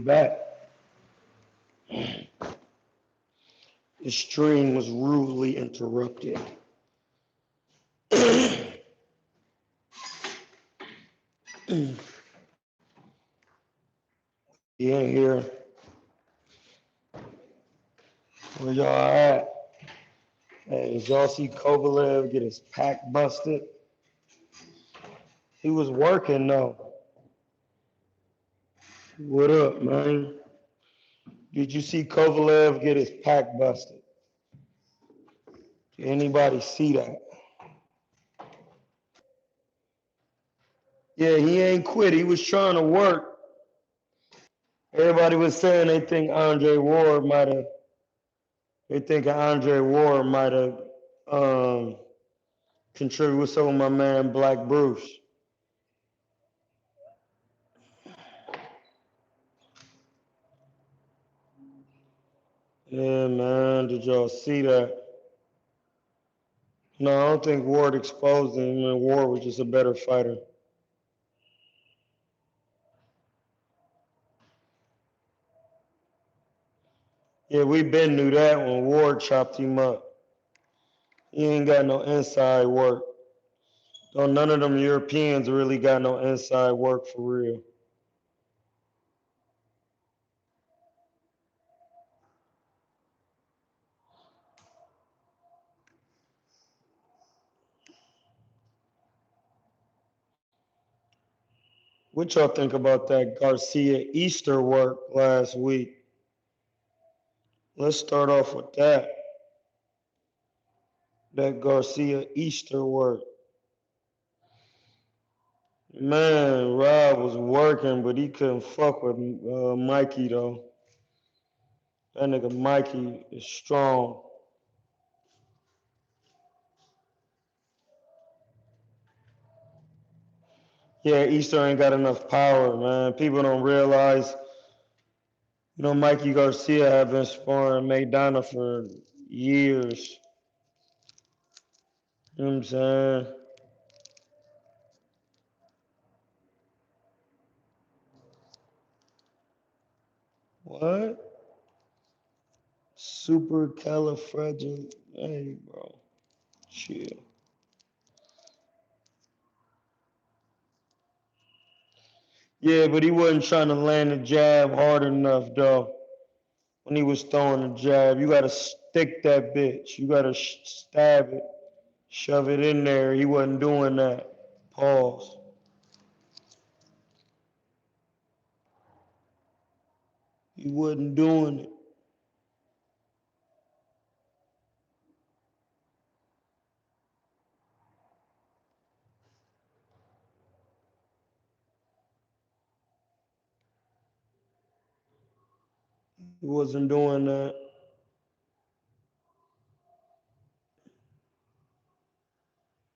back. The stream was rudely interrupted. He ain't here. Where y'all at? Hey, did y'all see Kovalev get his pack busted? He was working though. What up, man? Did you see Kovalev get his pack busted? Did anybody see that? Yeah, he ain't quit. He was trying to work. Everybody was saying they think Andre Ward might have. They think Andre Ward might have contributed with some of my man Black Bruce. Yeah, man. Did y'all see that? No, I don't think Ward exposed him. And Ward was just a better fighter. Yeah, we been knew that when Ward chopped him up. He ain't got no inside work. Though none of them Europeans really got no inside work for real. What y'all think about that Garcia Easter work last week? Let's start off with that. That Garcia Easter work. Man, Rob was working, but he couldn't fuck with Mikey though. That nigga Mikey is strong. Yeah, Easter ain't got enough power, man. People don't realize, Mikey Garcia have been sparring Maidana for years. You know what I'm saying? What? Supercalifragil. Hey, bro. Chill. Yeah, but he wasn't trying to land the jab hard enough, though. When he was throwing the jab, you got to stick that bitch. You got to stab it, shove it in there. He wasn't doing that. Pause. He wasn't doing it. He wasn't doing that.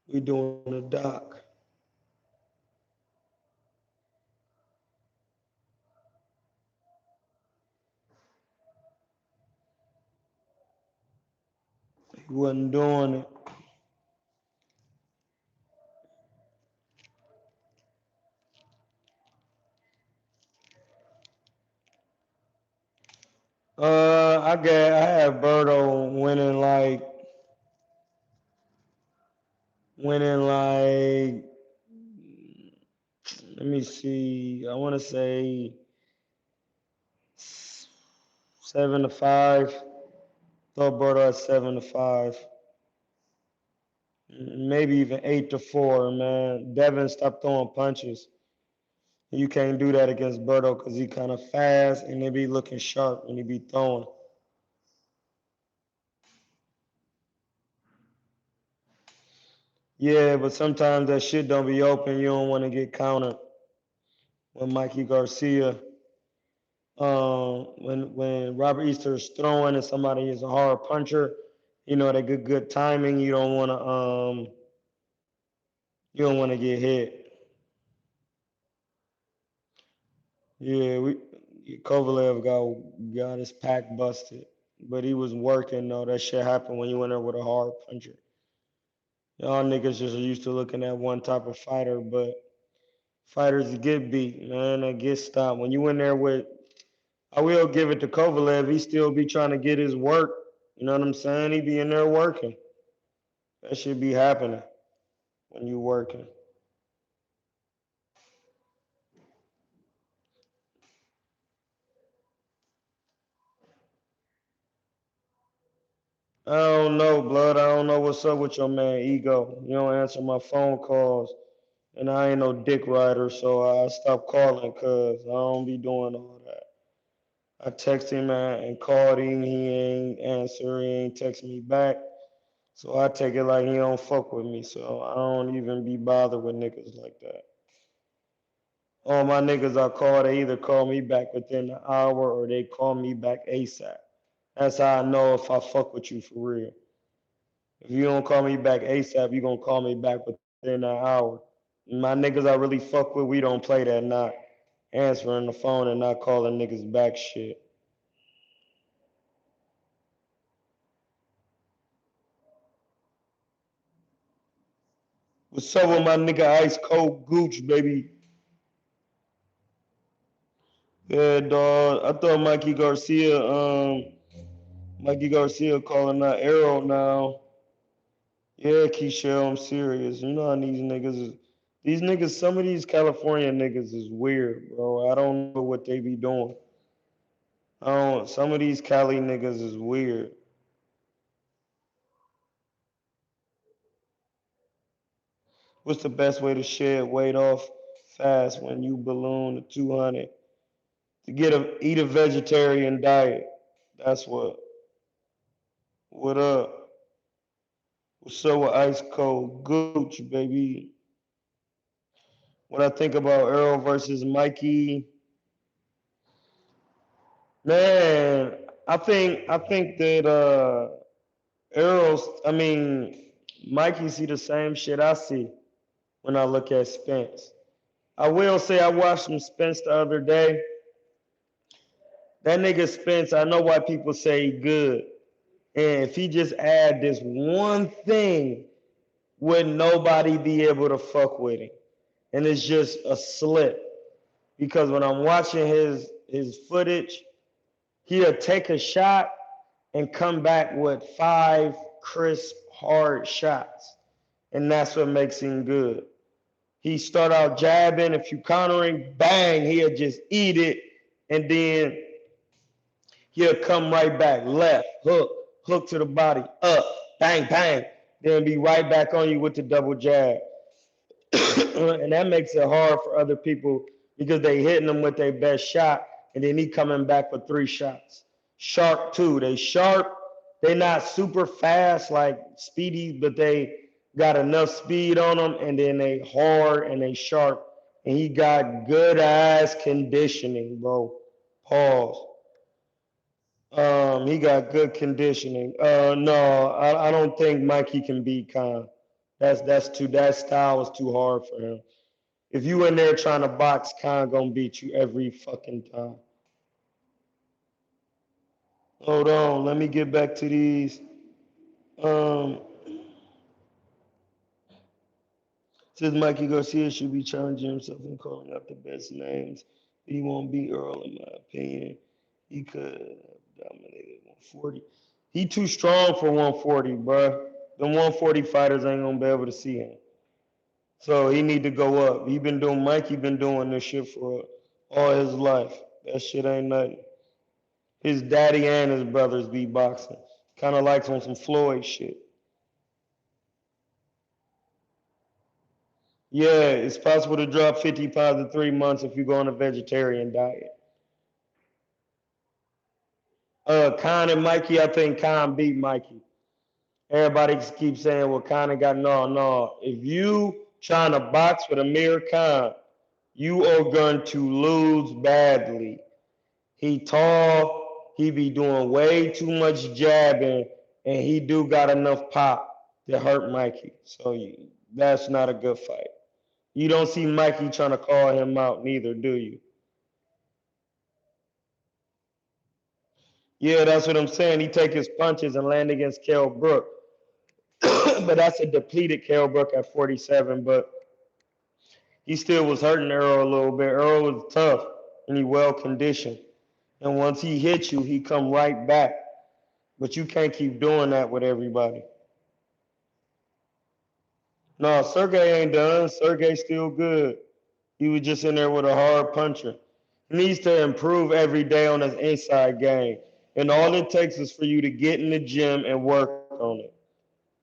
We doing a doc. He wasn't doing it. I have Berto winning like let me see. I want to say 7-5. Throw Berto at 7-5. Maybe even 8-4, man. Devin, stop throwing punches. You can't do that against Berto because he kind of fast and they be looking sharp when he be throwing. Yeah, but sometimes that shit don't be open. You don't want to get countered. When Mikey Garcia, when Robert Easter is throwing and somebody is a hard puncher, they good timing. You don't want to get hit. Yeah, Kovalev got his pack busted, but he was working though. That shit happened when you went there with a hard puncher. Y'all niggas just are used to looking at one type of fighter, but fighters get beat, man. They get stopped. When you in there with I will give it to Kovalev. He still be trying to get his work. You know what I'm saying? He be in there working. That should be happening when you working. I don't know, blood. I don't know what's up with your man Ego. You don't answer my phone calls, and I ain't no dick rider, so I stopped calling cause I don't be doing all that. I text him and called him. He ain't answer. He ain't text me back. So I take it like he don't fuck with me. So I don't even be bothered with niggas like that. All my niggas I call, they either call me back within an hour or they call me back ASAP. That's how I know if I fuck with you for real. If you don't call me back ASAP, you gonna call me back within an hour. My niggas I really fuck with, we don't play that not answering the phone and not calling niggas back shit. What's up with my nigga Ice Cold Gooch, baby? Yeah, dog. I thought Mikey Garcia calling out Arrow now. Yeah, Keisha, I'm serious. You know how these niggas, some of these California niggas is weird, bro. I don't know what they be doing. Some of these Cali niggas is weird. What's the best way to shed weight off fast when you balloon to 200? To eat a vegetarian diet. That's what up? What's up with ice cold gooch, baby? What I think about Earl versus Mikey, man, I think that Mikey see the same shit I see when I look at Spence. I will say I watched some Spence the other day. That nigga Spence, I know why people say he good. And if he just add this one thing, would nobody be able to fuck with him? And it's just a slip. Because when I'm watching his footage, he'll take a shot and come back with 5 crisp, hard shots. And that's what makes him good. He start out jabbing, if you countering, bang, he'll just eat it, and then he'll come right back, left, hook to the body, up, bang, bang, then be right back on you with the double jab. And that makes it hard for other people because they hitting them with their best shot, and then he coming back for 3 shots. Sharp too. They sharp. They not super fast like speedy, but they got enough speed on them, and then they hard and they sharp. And he got good ass conditioning, bro. Pause. He got good conditioning. No, I don't think Mikey can beat Khan. That style was too hard for him. If you in there trying to box, Khan gonna beat you every fucking time. Hold on, let me get back to these. Um, says Mikey Garcia should be challenging himself and calling out the best names. He won't beat Earl, in my opinion. He could have dominated 140. He too strong for 140, bro. The 140 fighters ain't gonna be able to see him. So he need to go up. Mikey been doing this shit for all his life. That shit ain't nothing. His daddy and his brothers be boxing. Kind of like on some Floyd shit. Yeah, it's possible to drop 50 pounds in 3 months if you go on a vegetarian diet. Khan and Mikey, I think Khan beat Mikey. Everybody keeps saying, well, Khan got no. If you trying to box with Amir Khan, you are going to lose badly. He tall, he be doing way too much jabbing, and he do got enough pop to hurt Mikey. So that's not a good fight. You don't see Mikey trying to call him out neither, do you? Yeah, that's what I'm saying. He take his punches and land against Kell Brook. But that's a depleted Kell Brook at 47, but he still was hurting Earl a little bit. Earl was tough and he well conditioned. And once he hits you, he come right back. But you can't keep doing that with everybody. No, Sergey ain't done. Sergey's still good. He was just in there with a hard puncher. He needs to improve every day on his inside game. And all it takes is for you to get in the gym and work on it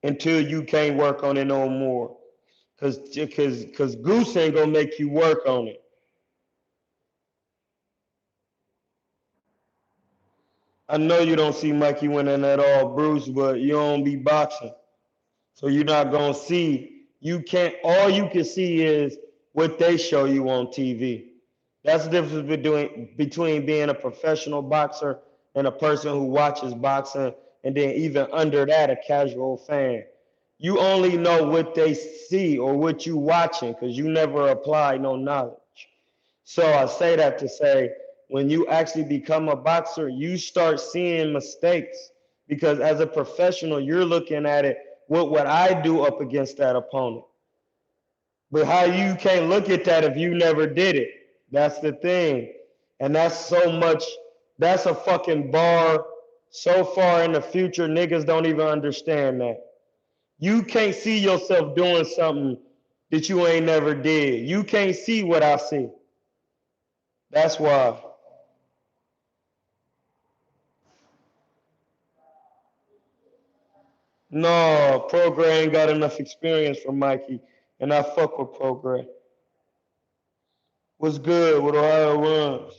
until you can't work on it no more. Cause Goose ain't gonna make you work on it. I know you don't see Mikey winning at all, Bruce, but you don't be boxing. So you're not gonna see. You can't. All you can see is what they show you on TV. That's the difference between being a professional boxer and a person who watches boxing, and then even under that, a casual fan. You only know what they see or what you watching because you never apply no knowledge. So I say that to say, when you actually become a boxer, you start seeing mistakes because as a professional, you're looking at it, what would I do up against that opponent? But how you can't look at that if you never did it? That's the thing. And that's so much, that's a fucking bar so far in the future, niggas don't even understand that. You can't see yourself doing something that you ain't never did. You can't see what I see. That's why. No, Progress ain't got enough experience for Mikey, and I fuck with Progress. What's good with Ohio runs?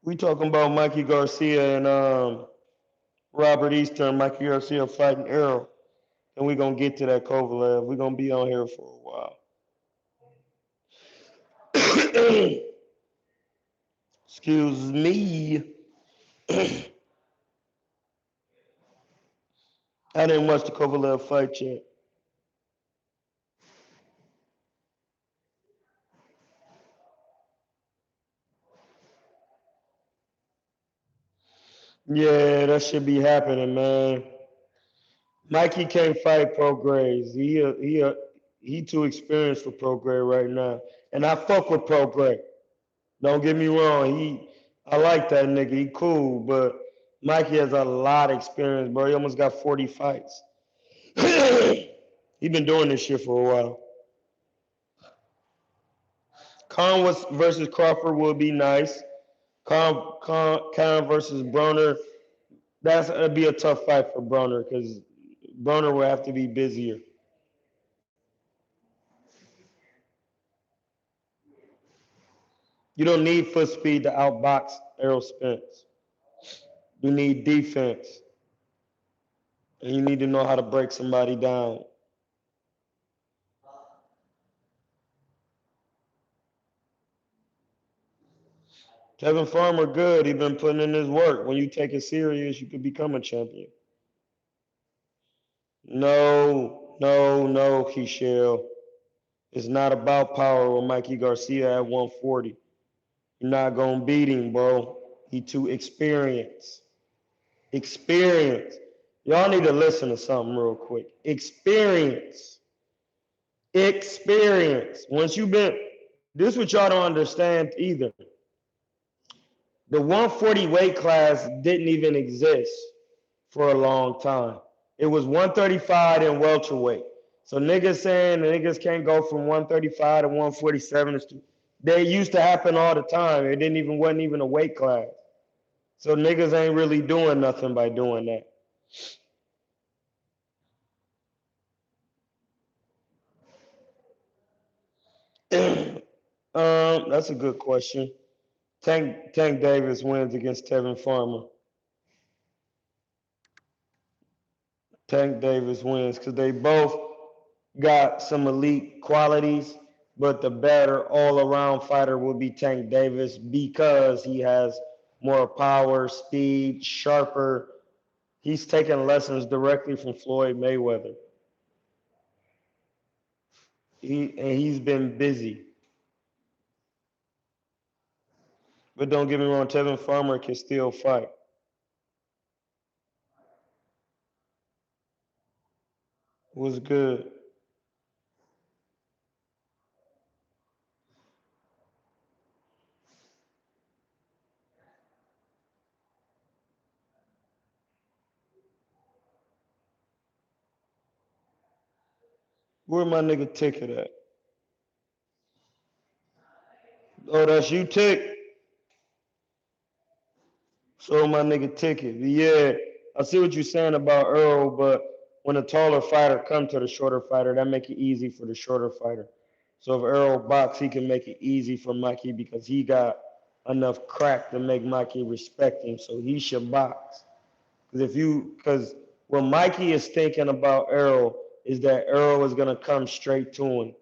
We talking about Mikey Garcia and Robert Easter and Mikey Garcia fighting Errol, and we gonna get to that Kovalev. We gonna be on here for a while. Excuse me. I didn't watch the Kovalev fight yet. Yeah, that should be happening, man. Mikey can't fight Progress. He too experienced for Progress right now. And I fuck with Progress. Don't get me wrong. I like that nigga. He cool, but Mikey has a lot of experience, bro. He almost got 40 fights. He been doing this shit for a while. Versus Crawford would be nice. Khan versus Broner. That'd be a tough fight for Broner because Broner would have to be busier. You don't need foot speed to outbox Errol Spence. You need defense, and you need to know how to break somebody down. Kevin Farmer, good. He been putting in his work. When you take it serious, you could become a champion. No, no, no, Keishel. It's not about power with Mikey Garcia at 140. You're not gonna beat him, bro. He too experienced. Experience. Y'all need to listen to something real quick. Experience. Experience. Once you've been, this is what y'all don't understand either. The 140 weight class didn't even exist for a long time. It was 135 and welterweight. So niggas saying the niggas can't go from 135 to 147. They used to happen all the time. It didn't even wasn't even a weight class. So niggas ain't really doing nothing by doing that. That's a good question. Tank Davis wins against Tevin Farmer. Tank Davis wins because they both got some elite qualities, but the better all around fighter will be Tank Davis because he has more power, speed, sharper. He's taking lessons directly from Floyd Mayweather. He's been busy. But don't get me wrong, Tevin Farmer can still fight. Was good. Where my nigga Ticket at? Oh, that's you, Tick. Show my nigga Ticket. But yeah, I see what you're saying about Earl, but when a taller fighter come to the shorter fighter, that make it easy for the shorter fighter. So if Earl box, he can make it easy for Mikey because he got enough crack to make Mikey respect him. So he should box. Because what Mikey is thinking about Earl is that Earl is gonna come straight to him.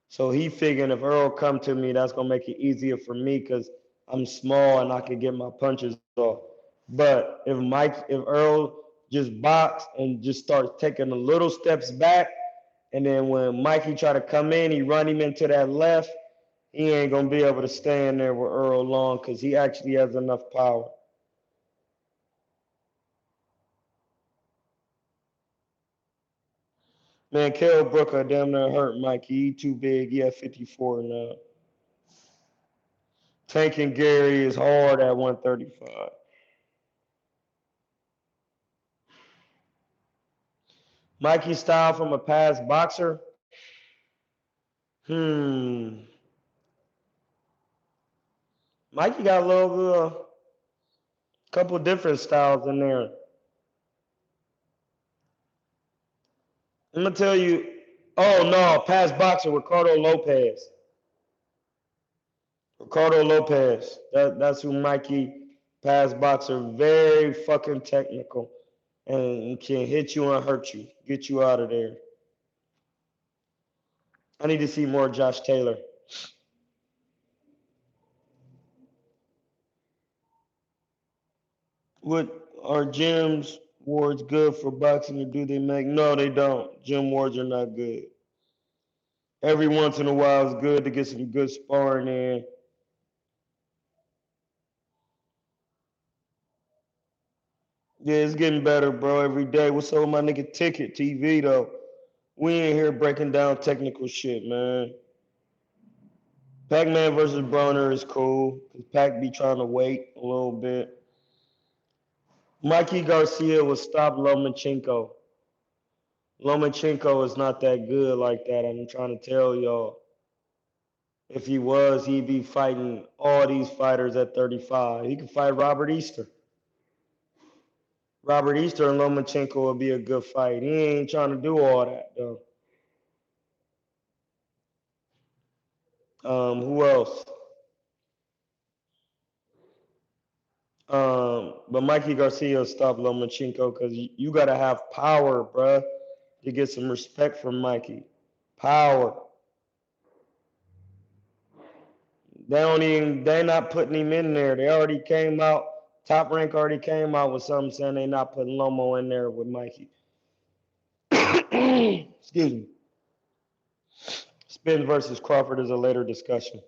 So he figuring if Earl come to me, that's gonna make it easier for me because I'm small and I can get my punches off. But if Earl just box and just starts taking the little steps back, and then when Mikey try to come in, he run him into that left, he ain't gonna be able to stay in there with Earl long because he actually has enough power. Man, Kell Brooker damn near hurt Mikey. He too big. He at 54 now. Tanking Gary is hard at 135. Mikey style from a past boxer. Hmm. Mikey got a little couple different styles in there. I'm gonna tell you. Oh no, past boxer Ricardo Lopez. Ricardo Lopez. That's who Mikey past boxer. Very fucking technical and can hit you and hurt you, get you out of there. I need to see more Josh Taylor. What are gyms wards good for boxing or do they make? No, they don't. Gym wards are not good. Every once in a while it's good to get some good sparring in. Yeah, it's getting better, bro, every day. What's up with my nigga Ticket TV though? We ain't here breaking down technical shit, man. Pac-Man versus Broner is cool. Cause Pac be trying to wait a little bit. Mikey Garcia will stop Lomachenko. Lomachenko is not that good like that. I'm trying to tell y'all. If he was, he'd be fighting all these fighters at 35. He could fight Robert Easter. Robert Easter and Lomachenko would be a good fight. He ain't trying to do all that though. Who else? But Mikey Garcia stopped Lomachenko because you gotta have power, bruh, to get some respect from Mikey. Power. They not putting him in there. They already came out. Top Rank already came out with something saying they not putting Lomo in there with Mikey. Excuse me. Spence versus Crawford is a later discussion.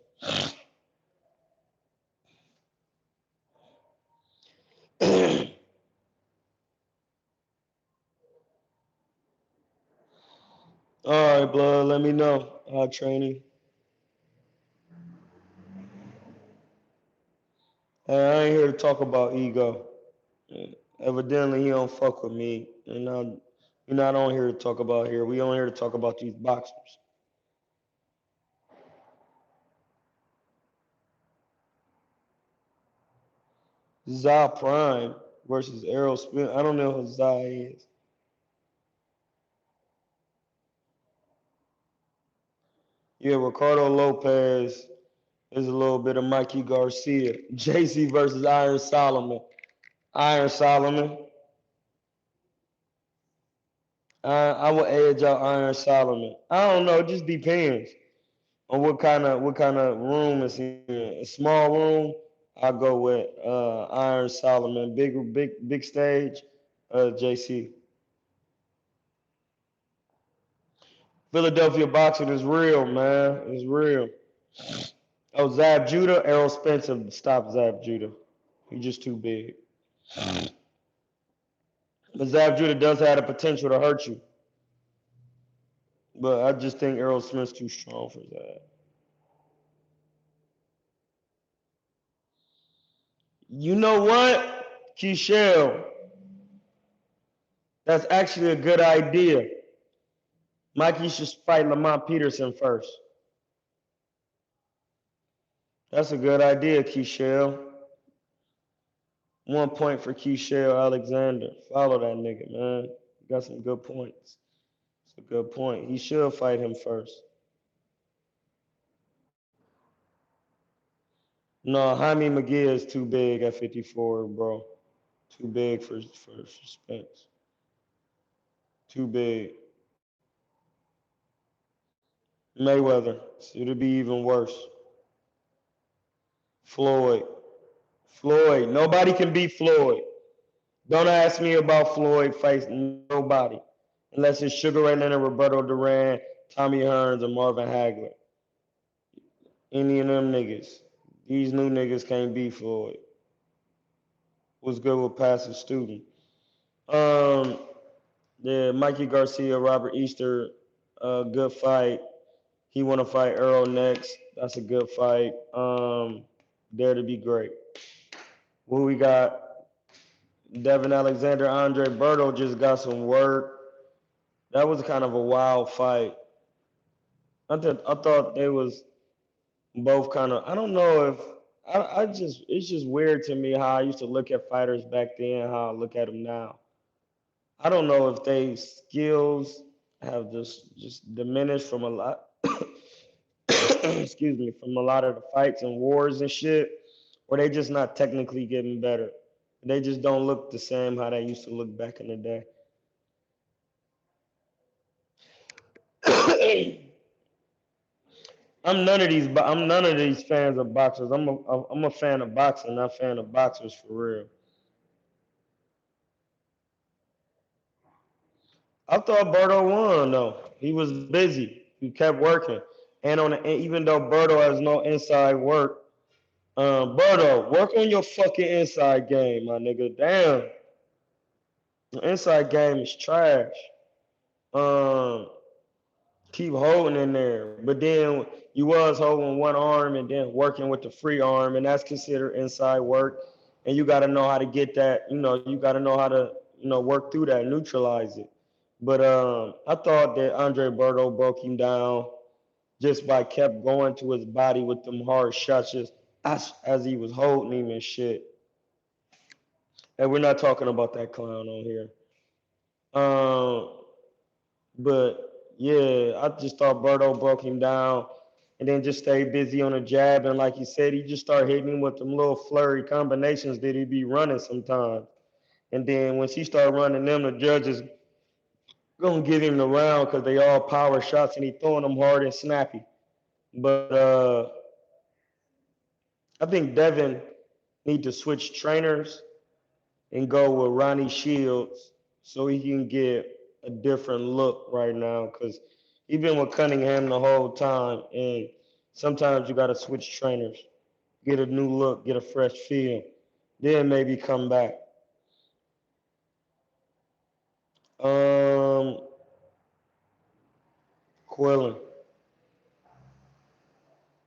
All right, blood. Let me know. Training. Hey, I ain't here to talk about ego. Evidently, he don't fuck with me, and we're not on here to talk about here. We on here to talk about these boxers. Zah Prime versus Errol Spence. I don't know who Zah is. Yeah, Ricardo Lopez is a little bit of Mikey Garcia. JC versus Iron Solomon. Iron Solomon. I will edge out Iron Solomon. I don't know. It just depends on what kind of room it's in. A small room, I go with Iron Solomon. Big stage, JC. Philadelphia boxing is real, man. It's real. Oh, Zab Judah, Errol Spencer stop Zab Judah. He's just too big. But Zab Judah does have the potential to hurt you. But I just think Errol Smith's too strong for that. You know what, Keishel? That's actually a good idea. Mikey should fight Lamont Peterson first. That's a good idea, Keishel. 1 point for Keishel Alexander. Follow that nigga, man. You got some good points. It's a good point. He should fight him first. No, Jaime McGee is too big at 54, bro. Too big for suspense. Too big. Mayweather. So it'll be even worse. Floyd. Floyd. Nobody can beat Floyd. Don't ask me about Floyd fights nobody. Unless it's Sugar Ray Leonard, Roberto Duran, Tommy Hearns, or Marvin Hagler. Any of them niggas. These new niggas can't beat Floyd. What's good with passive student? Yeah, Mikey Garcia, Robert Easter, good fight. He want to fight Earl next. That's a good fight. Dare to be great. What we got? Devin Alexander, Andre Berto just got some work. That was kind of a wild fight. I thought they was both kind of. I don't know if I just it's just weird to me how I used to look at fighters back then, how I look at them now. I don't know if they skills have just diminished from a lot. Excuse me, from a lot of the fights and wars and shit, or they just not technically getting better. They just don't look the same how they used to look back in the day. I'm none of these fans of boxers. I'm a fan of boxing, not a fan of boxers for real. I thought Berto won though. He was busy. He kept working, and even though Berto has no inside work, Berto, work on your fucking inside game, my nigga. Damn, the inside game is trash. Um, keep holding in there, but then you was holding one arm and then working with the free arm, and that's considered inside work. And you got to know how to get that. You got to know how to work through that, neutralize it. But I thought that Andre Berto broke him down just by kept going to his body with them hard shots, just as he was holding him and shit. And we're not talking about that clown on here. Um, but yeah, I just thought Berto broke him down and then just stayed busy on the jab. And like you said, he just started hitting him with them little flurry combinations that he be running sometimes. And then when she started running them, the judges gonna give him the round because they all power shots and he throwing them hard and snappy. But I think Devin need to switch trainers and go with Ronnie Shields so he can get a different look right now because he's been with Cunningham the whole time, and sometimes you got to switch trainers, get a new look, get a fresh feel, then maybe come back. Um, Quillen.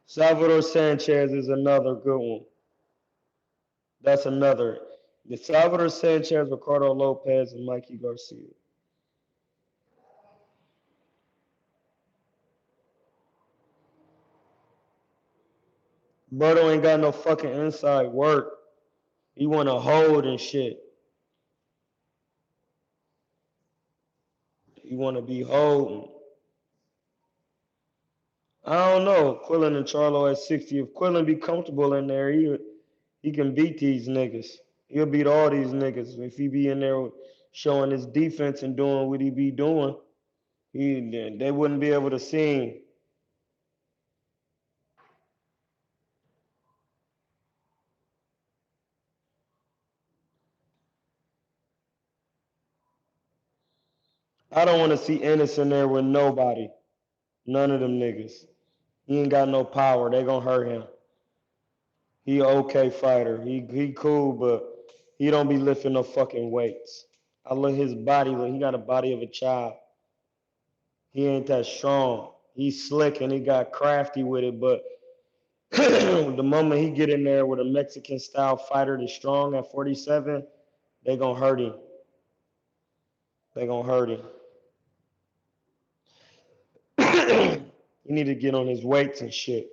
Salvador Sanchez is another good one. That's another. The Salvador Sanchez, Ricardo Lopez, and Mikey Garcia. Berto ain't got no fucking inside work. He want to hold and shit. He want to be holding. I don't know. Quillen and Charlo at 60. If Quillen be comfortable in there, he can beat these niggas. He'll beat all these niggas. If he be in there showing his defense and doing what he be doing, they wouldn't be able to see him. I don't want to see Ennis in there with nobody. None of them niggas. He ain't got no power. They gonna hurt him. He a okay fighter. He cool, but he don't be lifting no fucking weights. I look his body. He got a body of a child. He ain't that strong. He's slick and he got crafty with it, but the moment he get in there with a Mexican style fighter that's strong at 47, they gonna hurt him. They gonna hurt him. He need to get on his weights and shit.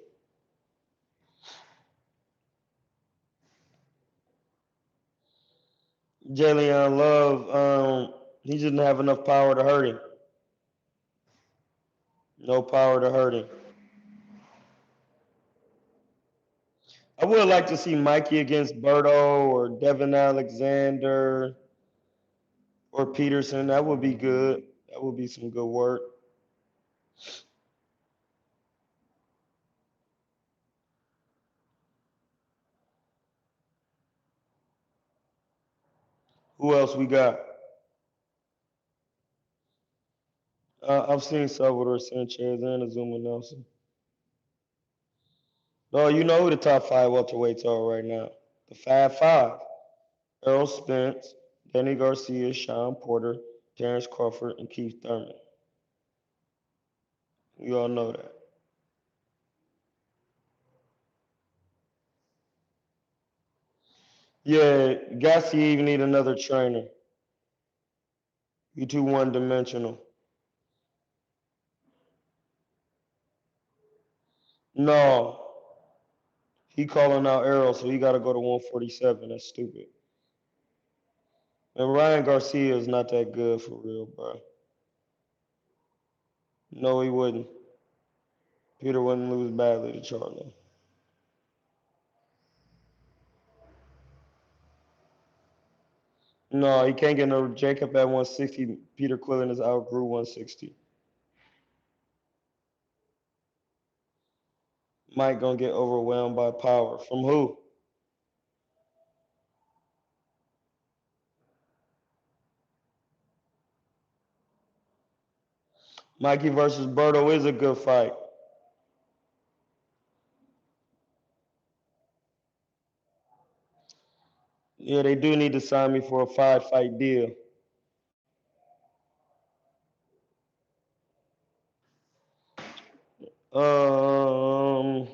Jalen Love, he didn't have enough power to hurt him. No power to hurt him. I would like to see Mikey against Berto or Devin Alexander or Peterson. That would be good. That would be some good work. Who else we got? I've seen Salvador Sanchez and Azuma Nelson. Oh, you know who the top five welterweights are right now. The Fab Five. Errol Spence, Danny Garcia, Sean Porter, Terrence Crawford, and Keith Thurman. You all know that. Yeah, Garcia even need another trainer. You too one dimensional. No, he calling out Errol, so he got to go to 147. That's stupid. And Ryan Garcia is not that good for real, bro. No, he wouldn't. Peter wouldn't lose badly to Charlo. No, he can't get no Jacob at 160. Peter Quillen is outgrew 160. Mike gonna get overwhelmed by power. From who? Mikey versus Berto is a good fight. Yeah, they do need to sign me for a 5-fight deal. Um,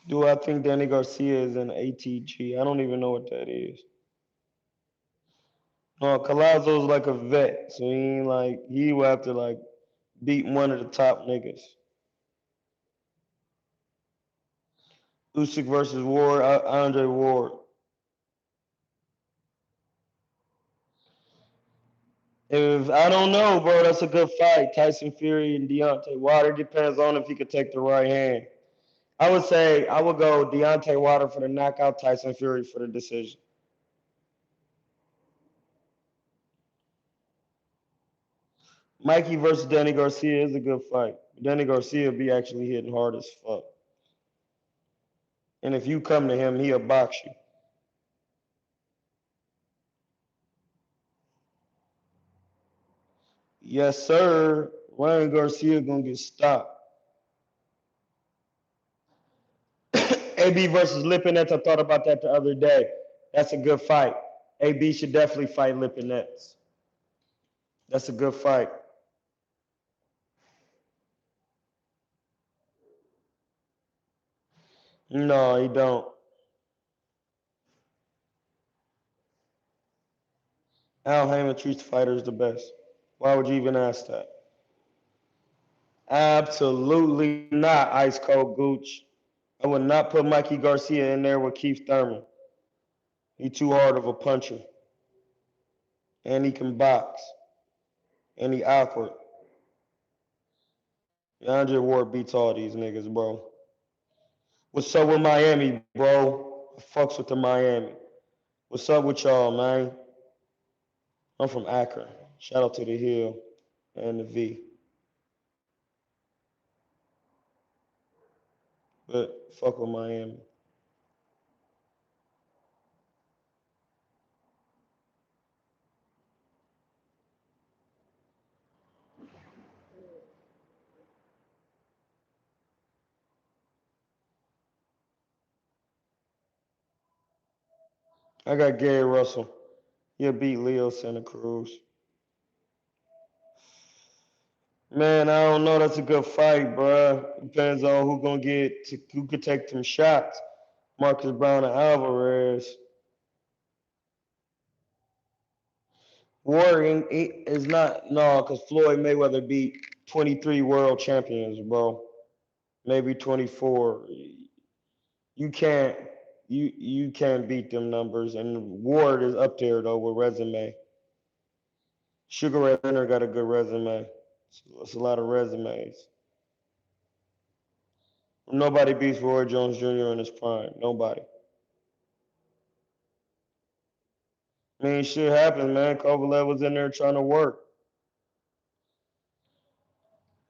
do I think Danny Garcia is an ATG? I don't even know what that is. No, Collazo's like a vet, so he ain't like he will have to like beat one of the top niggas. Usyk versus Ward, Andre Ward. If I don't know, bro, that's a good fight. Tyson Fury and Deontay Wilder depends on if he could take the right hand. I would say I would go Deontay Wilder for the knockout, Tyson Fury for the decision. Mikey versus Danny Garcia is a good fight. Danny Garcia be actually hitting hard as fuck. And if you come to him, he'll box you. Yes, sir. Ryan Garcia gonna get stopped. AB versus Lipinets, I thought about that the other day. That's a good fight. AB should definitely fight Lipinets. That's a good fight. No, he don't. Al Heyman treats fighters the best. Why would you even ask that? Absolutely not, Ice Cold Gooch. I would not put Mikey Garcia in there with Keith Thurman. He too hard of a puncher. And he can box. And he awkward. Andre Ward beats all these niggas, bro. What's up with Miami, bro? I fucks with the Miami. What's up with y'all, man? I'm from Akron. Shout out to the Hill and the V. But fuck with Miami. I got Gary Russell. He'll beat Leo Santa Cruz. Man, I don't know. That's a good fight, bruh. Depends on who could take them shots. Marcus Brown and Alvarez. Warring is not no, because Floyd Mayweather beat 23 world champions, bro. Maybe 24. You can't you can't beat them numbers. And Ward is up there though with resume. Sugar Ray Leonard got a good resume. It's a lot of resumes. Nobody beats Roy Jones Jr. in his prime. Nobody. I mean, shit happens, man. Kovalev was in there trying to work.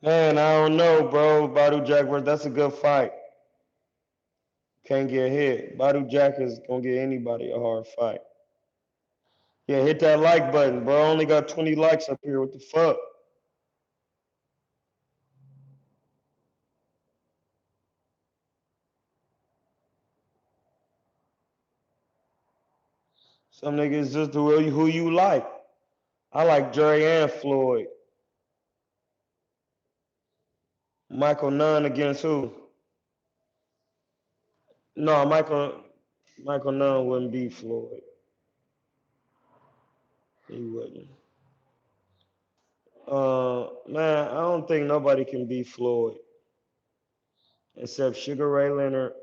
Man, I don't know, bro. Badu Jack versus that's a good fight. Can't get hit. Badu Jack is gonna get anybody a hard fight. Yeah, hit that like button, bro. Only got 20 likes up here. What the fuck? Some niggas just do who you like. I like Jerry and Floyd. Michael Nunn against who? No, Michael Nunn wouldn't beat Floyd. He wouldn't. Man, I don't think nobody can beat Floyd except Sugar Ray Leonard,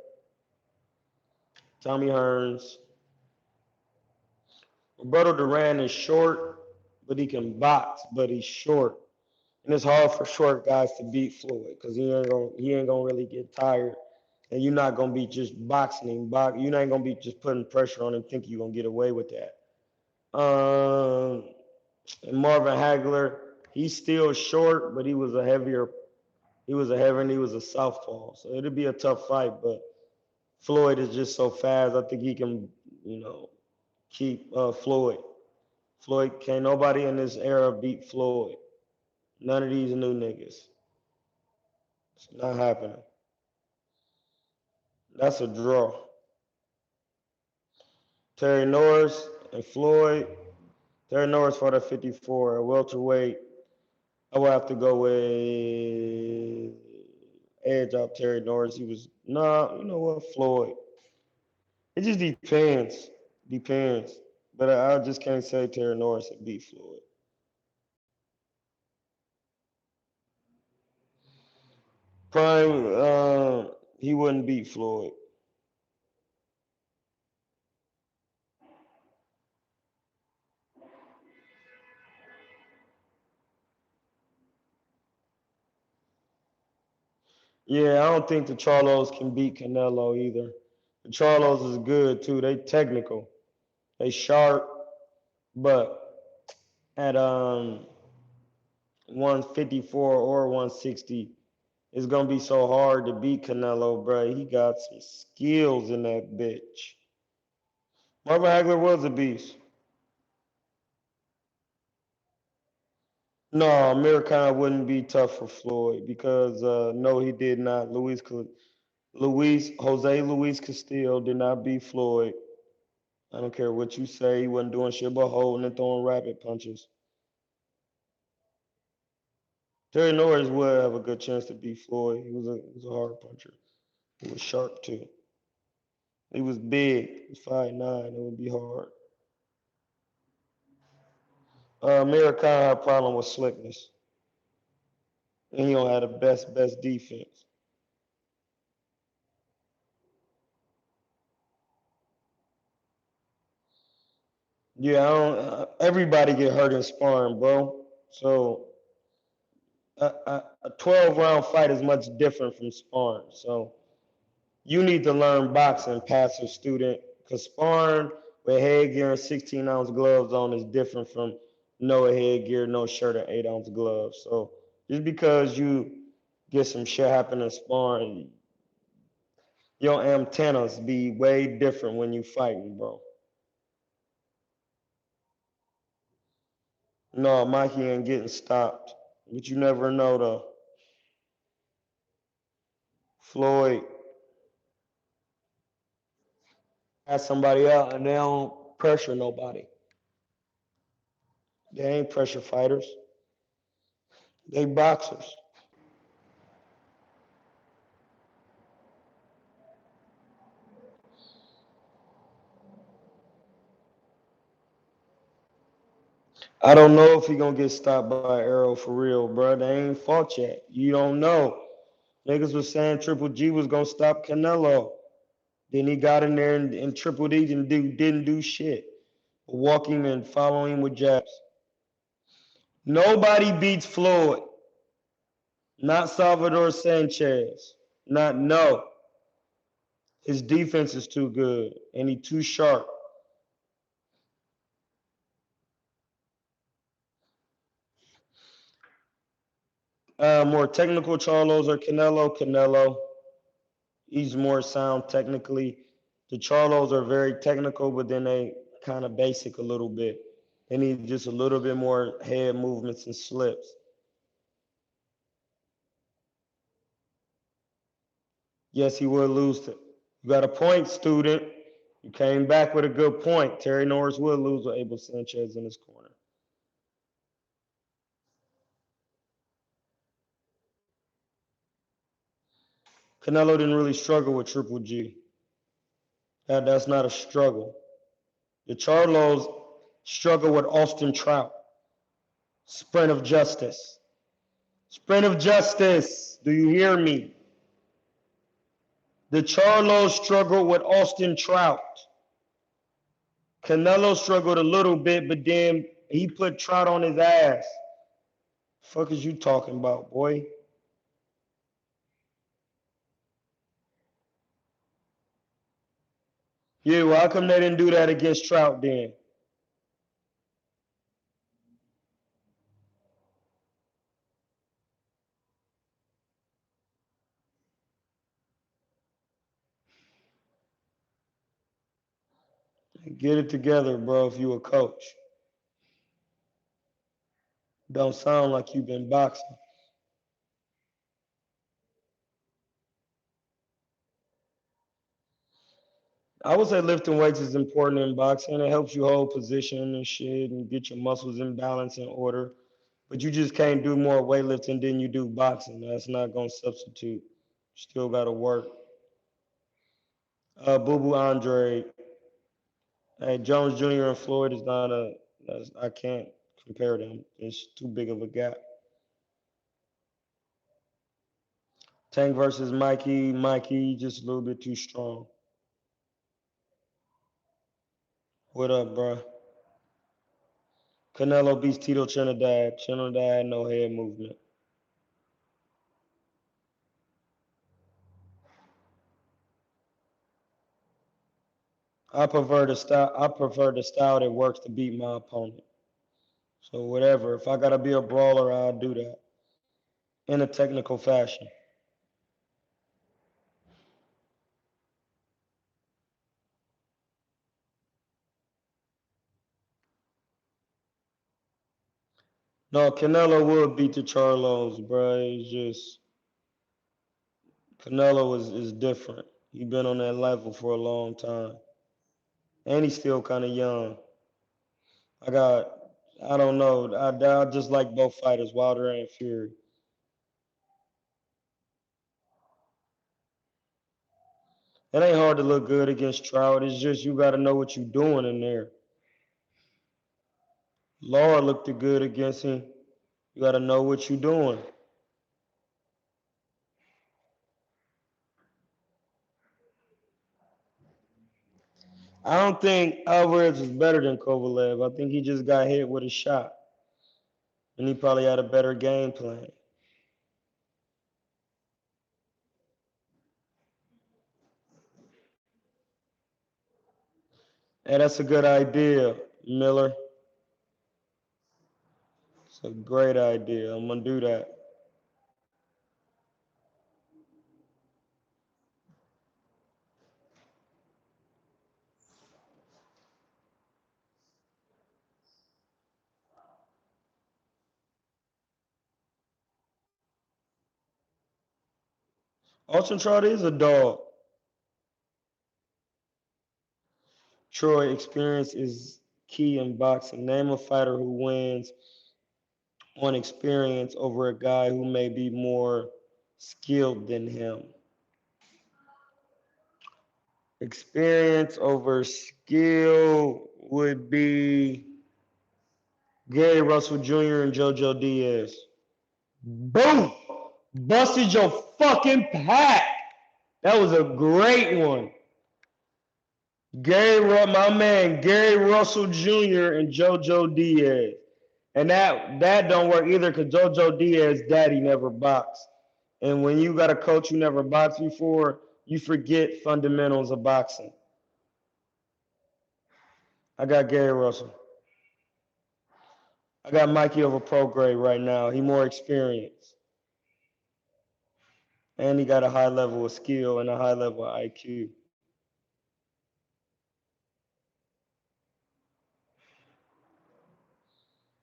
Tommy Hearns. Roberto Duran is short, but he can box, but he's short. And it's hard for short guys to beat Floyd because he ain't gonna really get tired. And you're not gonna be just boxing him. You're not gonna be just putting pressure on him thinking you're gonna get away with that. And Marvin Hagler, he's still short, but he was a southpaw. So it'll be a tough fight, but Floyd is just so fast. I think he can, keep Floyd. Floyd can't nobody in this era beat Floyd. None of these new niggas. It's not happening. That's a draw. Terry Norris and Floyd. Terry Norris fought at 54. At welterweight, I would have to go with edge out Terry Norris. He was nah. You know what, Floyd. It just depends. Depends. But I just can't say Terry Norris would beat Floyd. Prime, he wouldn't beat Floyd. Yeah, I don't think the Charlos can beat Canelo either. The Charlos is good too. They technical. They sharp, but at 154 or 160, it's gonna be so hard to beat Canelo, bro. He got some skills in that bitch. Marvin Hagler was a beast. No, Amir Khan wouldn't be tough for Floyd because no, he did not. Jose Luis Castillo did not beat Floyd. I don't care what you say. He wasn't doing shit but holding and throwing rapid punches. Terry Norris would have a good chance to beat Floyd. He was a hard puncher. He was sharp too. He was big. He was 5'9". It would be hard. Amir Khan had a problem with slickness. And he don't have the best defense. Yeah, I don't, everybody get hurt in sparring, bro. So a 12 round fight is much different from sparring. So you need to learn boxing, passive student, because sparring with headgear and 16-ounce gloves on is different from no headgear, no shirt, and 8-ounce gloves. So just because you get some shit happen in sparring, your antennas be way different when you fighting, bro. No, Mikey ain't getting stopped. But you never know though. Floyd has somebody out and they don't pressure nobody. They ain't pressure fighters. They boxers. I don't know if he gonna get stopped by Arrow for real, bro. They ain't fought yet. You don't know. Niggas was saying Triple G was gonna stop Canelo. Then he got in there and Triple D didn't do shit. Walking and following with jabs. Nobody beats Floyd. Not Salvador Sanchez. Not no. His defense is too good and he too sharp. More technical Charlos or Canelo? Canelo. He's more sound technically. The Charlos are very technical, but then they kind of basic a little bit. They need just a little bit more head movements and slips. Yes, he would lose to. You got a point, student. You came back with a good point. Terry Norris would lose with Abel Sanchez in his corner. Canelo didn't really struggle with Triple G. That's not a struggle. The Charlos struggle with Austin Trout. Sprint of justice. Sprint of justice. Do you hear me? The Charlos struggled with Austin Trout. Canelo struggled a little bit, but then he put Trout on his ass. Fuck is you talking about, boy? Yeah, well, how come they didn't do that against Trout then? Get it together, bro, if you a coach. Don't sound like you've been boxing. I would say lifting weights is important in boxing. It helps you hold position and shit and get your muscles in balance and order. But you just can't do more weightlifting than you do boxing. That's not gonna substitute. Still gotta work. Boo Boo Andre. Hey, Jones Jr. and Floyd is not a. I can't compare them. It's too big of a gap. Tank versus Mikey. Mikey just a little bit too strong. What up, bro? Canelo beats Tito Trinidad. Trinidad no head movement. I prefer the style. I prefer the style that works to beat my opponent. So whatever. If I gotta be a brawler, I'll do that in a technical fashion. No, Canelo would beat the Charlos, bro. It's just Canelo is different. He been on that level for a long time, and he's still kind of young. I got. I don't know. I just like both fighters, Wilder and Fury. It ain't hard to look good against Trout. It's just you got to know what you're doing in there. Laura looked good against him. You got to know what you're doing. I don't think Alvarez is better than Kovalev. I think he just got hit with a shot, and he probably had a better game plan. And that's a good idea, Miller. It's a great idea. I'm gonna do that. Austin Trout is a dog. Troy, experience is key in boxing. Name a fighter who wins on experience over a guy who may be more skilled than him. Experience over skill would be Gary Russell Jr. and JoJo Diaz. Boom! Busted your fucking pack. That was a great one. My man Gary Russell Jr. and JoJo Diaz. And that don't work either because JoJo Diaz daddy never boxed. And when you got a coach who never boxed before, you forget fundamentals of boxing. I got Gary Russell. I got Mikey over pro grade right now. He more experienced. And he got a high level of skill and a high level of IQ.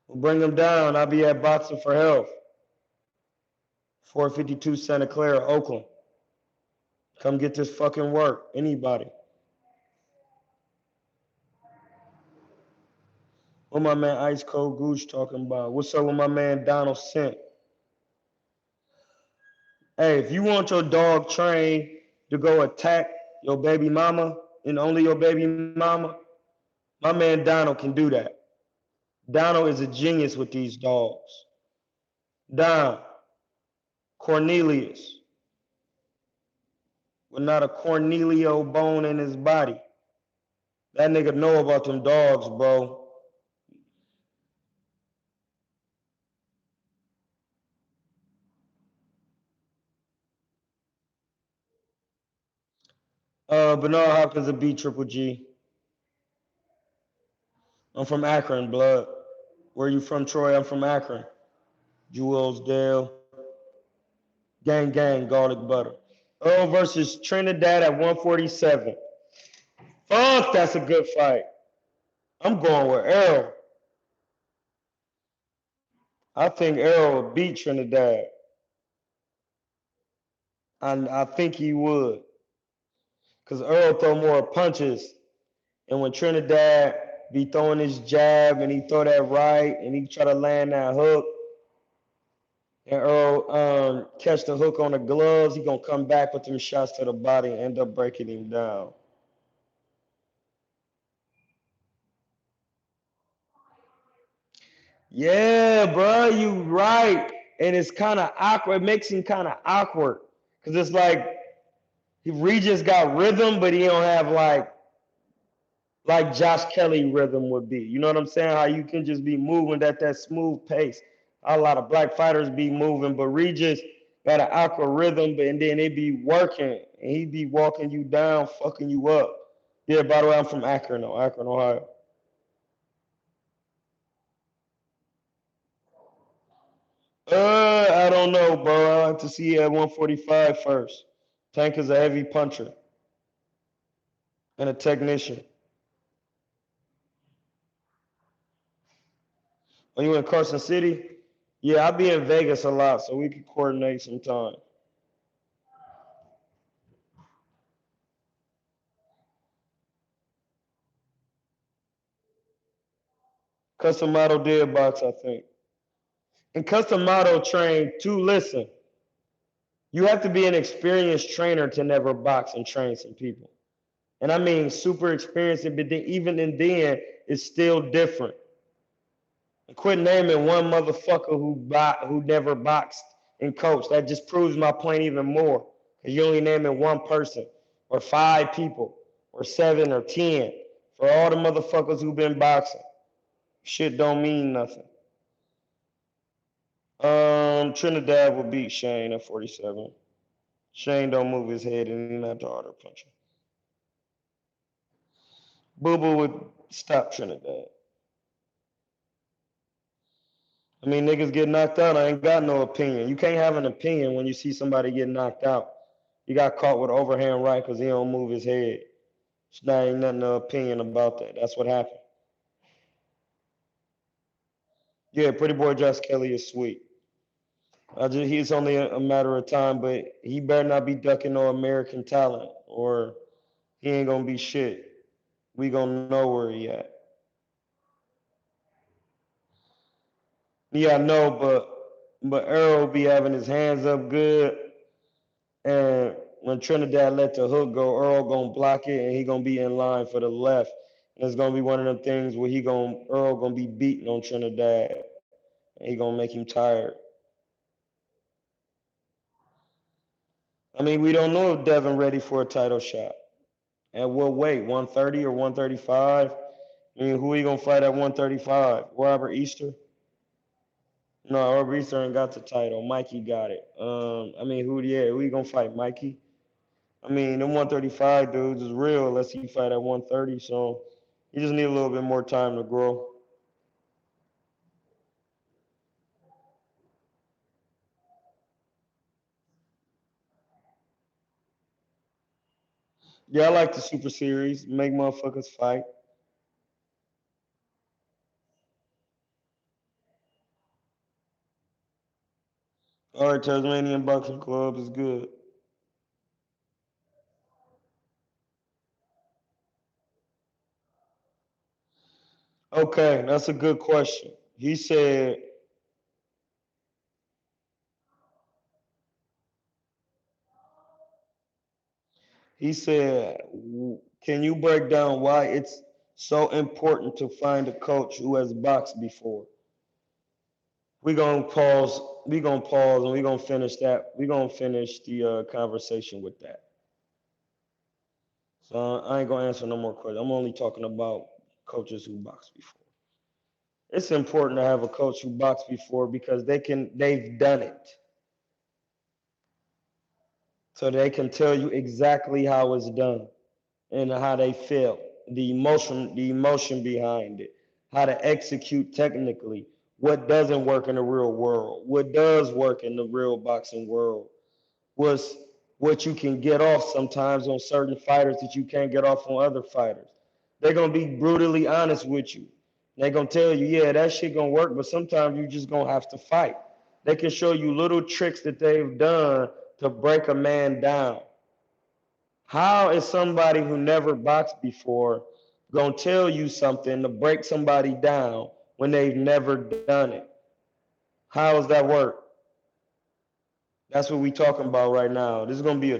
We'll bring him down. I'll be at Boxing for Health. 452 Santa Clara, Oakland. Come get this fucking work. Anybody. What my man Ice Cold Goose talking about? What's up with my man Donald Sent? Hey, if you want your dog trained to go attack your baby mama and only your baby mama, my man Donald can do that. Donald is a genius with these dogs. Don, Cornelius, with not a Cornelio bone in his body. That nigga know about them dogs, bro. Bernard Hopkins a B Triple G. I'm from Akron, blood. Where you from, Troy? I'm from Akron. Jewelsdale. Gang, gang, garlic butter. Earl versus Trinidad at 147. Fuck, that's a good fight. I'm going with Earl. I think Earl will beat Trinidad. I think he would. Because Earl throw more punches. And when Trinidad be throwing his jab and he throw that right and he try to land that hook, and Earl catch the hook on the gloves, he going to come back with them shots to the body and end up breaking him down. Yeah, bro, you right. And it's kind of awkward. It makes him kind of awkward. Because it's like Regis got rhythm, but he don't have like Josh Kelly rhythm would be. You know what I'm saying? How you can just be moving at that smooth pace. A lot of black fighters be moving, but Regis got an awkward rhythm, but and then it be working, and he be walking you down, fucking you up. Yeah, by the way, I'm from Akron, though, Akron, Ohio. I don't know, bro. I have to see at 145 first. Tank is a heavy puncher and a technician. Are you in Carson City? Yeah, I'll be in Vegas a lot, so we could coordinate sometime. Custom Model did box, I think. And Custom Model trained to listen. You have to be an experienced trainer to never box and train some people. And I mean super experienced, but then, even in then, it's still different. And quit naming one motherfucker who never boxed and coached. That just proves my point even more. Because you only naming one person, or 5 people, or 7 or 10. For all the motherfuckers who've been boxing, shit don't mean nothing. Trinidad will beat Shane at 47. Shane don't move his head and he's not the harder puncher. Boo Boo would stop Trinidad. I mean, niggas get knocked out. I ain't got no opinion. You can't have an opinion when you see somebody get knocked out. He got caught with overhand right because he don't move his head. There ain't nothing no opinion about that. That's what happened. Yeah, Pretty Boy Josh Kelly is sweet. He's only a matter of time, but he better not be ducking no American talent, or he ain't gonna be shit. We gonna know where he at. Yeah, I know, but Earl be having his hands up good, and when Trinidad let the hook go, Earl gonna block it, and he gonna be in line for the left. And it's gonna be one of them things where Earl gonna be beating on Trinidad, and he gonna make him tired. I mean, we don't know if Devin ready for a title shot. At what weight? 130 or 135? I mean, who he gonna fight at 135? Robert Easter? No, Robert Easter ain't got the title. Mikey got it. I mean, who he gonna fight? Mikey? I mean, them 135 dudes is real unless he fight at 130. So he just need a little bit more time to grow. Yeah, I like the Super Series. Make motherfuckers fight. All right, Tasmanian Boxing Club is good. Okay, that's a good question. He said, can you break down why it's so important to find a coach who has boxed before? We're gonna pause. We're gonna pause and we're gonna finish that. We're gonna finish the conversation with that. So I ain't gonna answer no more questions. I'm only talking about coaches who boxed before. It's important to have a coach who boxed before because they've done it. So they can tell you exactly how it's done and how they feel, the emotion behind it, how to execute technically, what doesn't work in the real world, what does work in the real boxing world, was what you can get off sometimes on certain fighters that you can't get off on other fighters. They're gonna be brutally honest with you. They're gonna tell you, yeah, that shit gonna work, but sometimes you just gonna have to fight. They can show you little tricks that they've done to break a man down. How is somebody who never boxed before gonna tell you something to break somebody down when they've never done it? How does that work? That's what we talking about right now. This is gonna be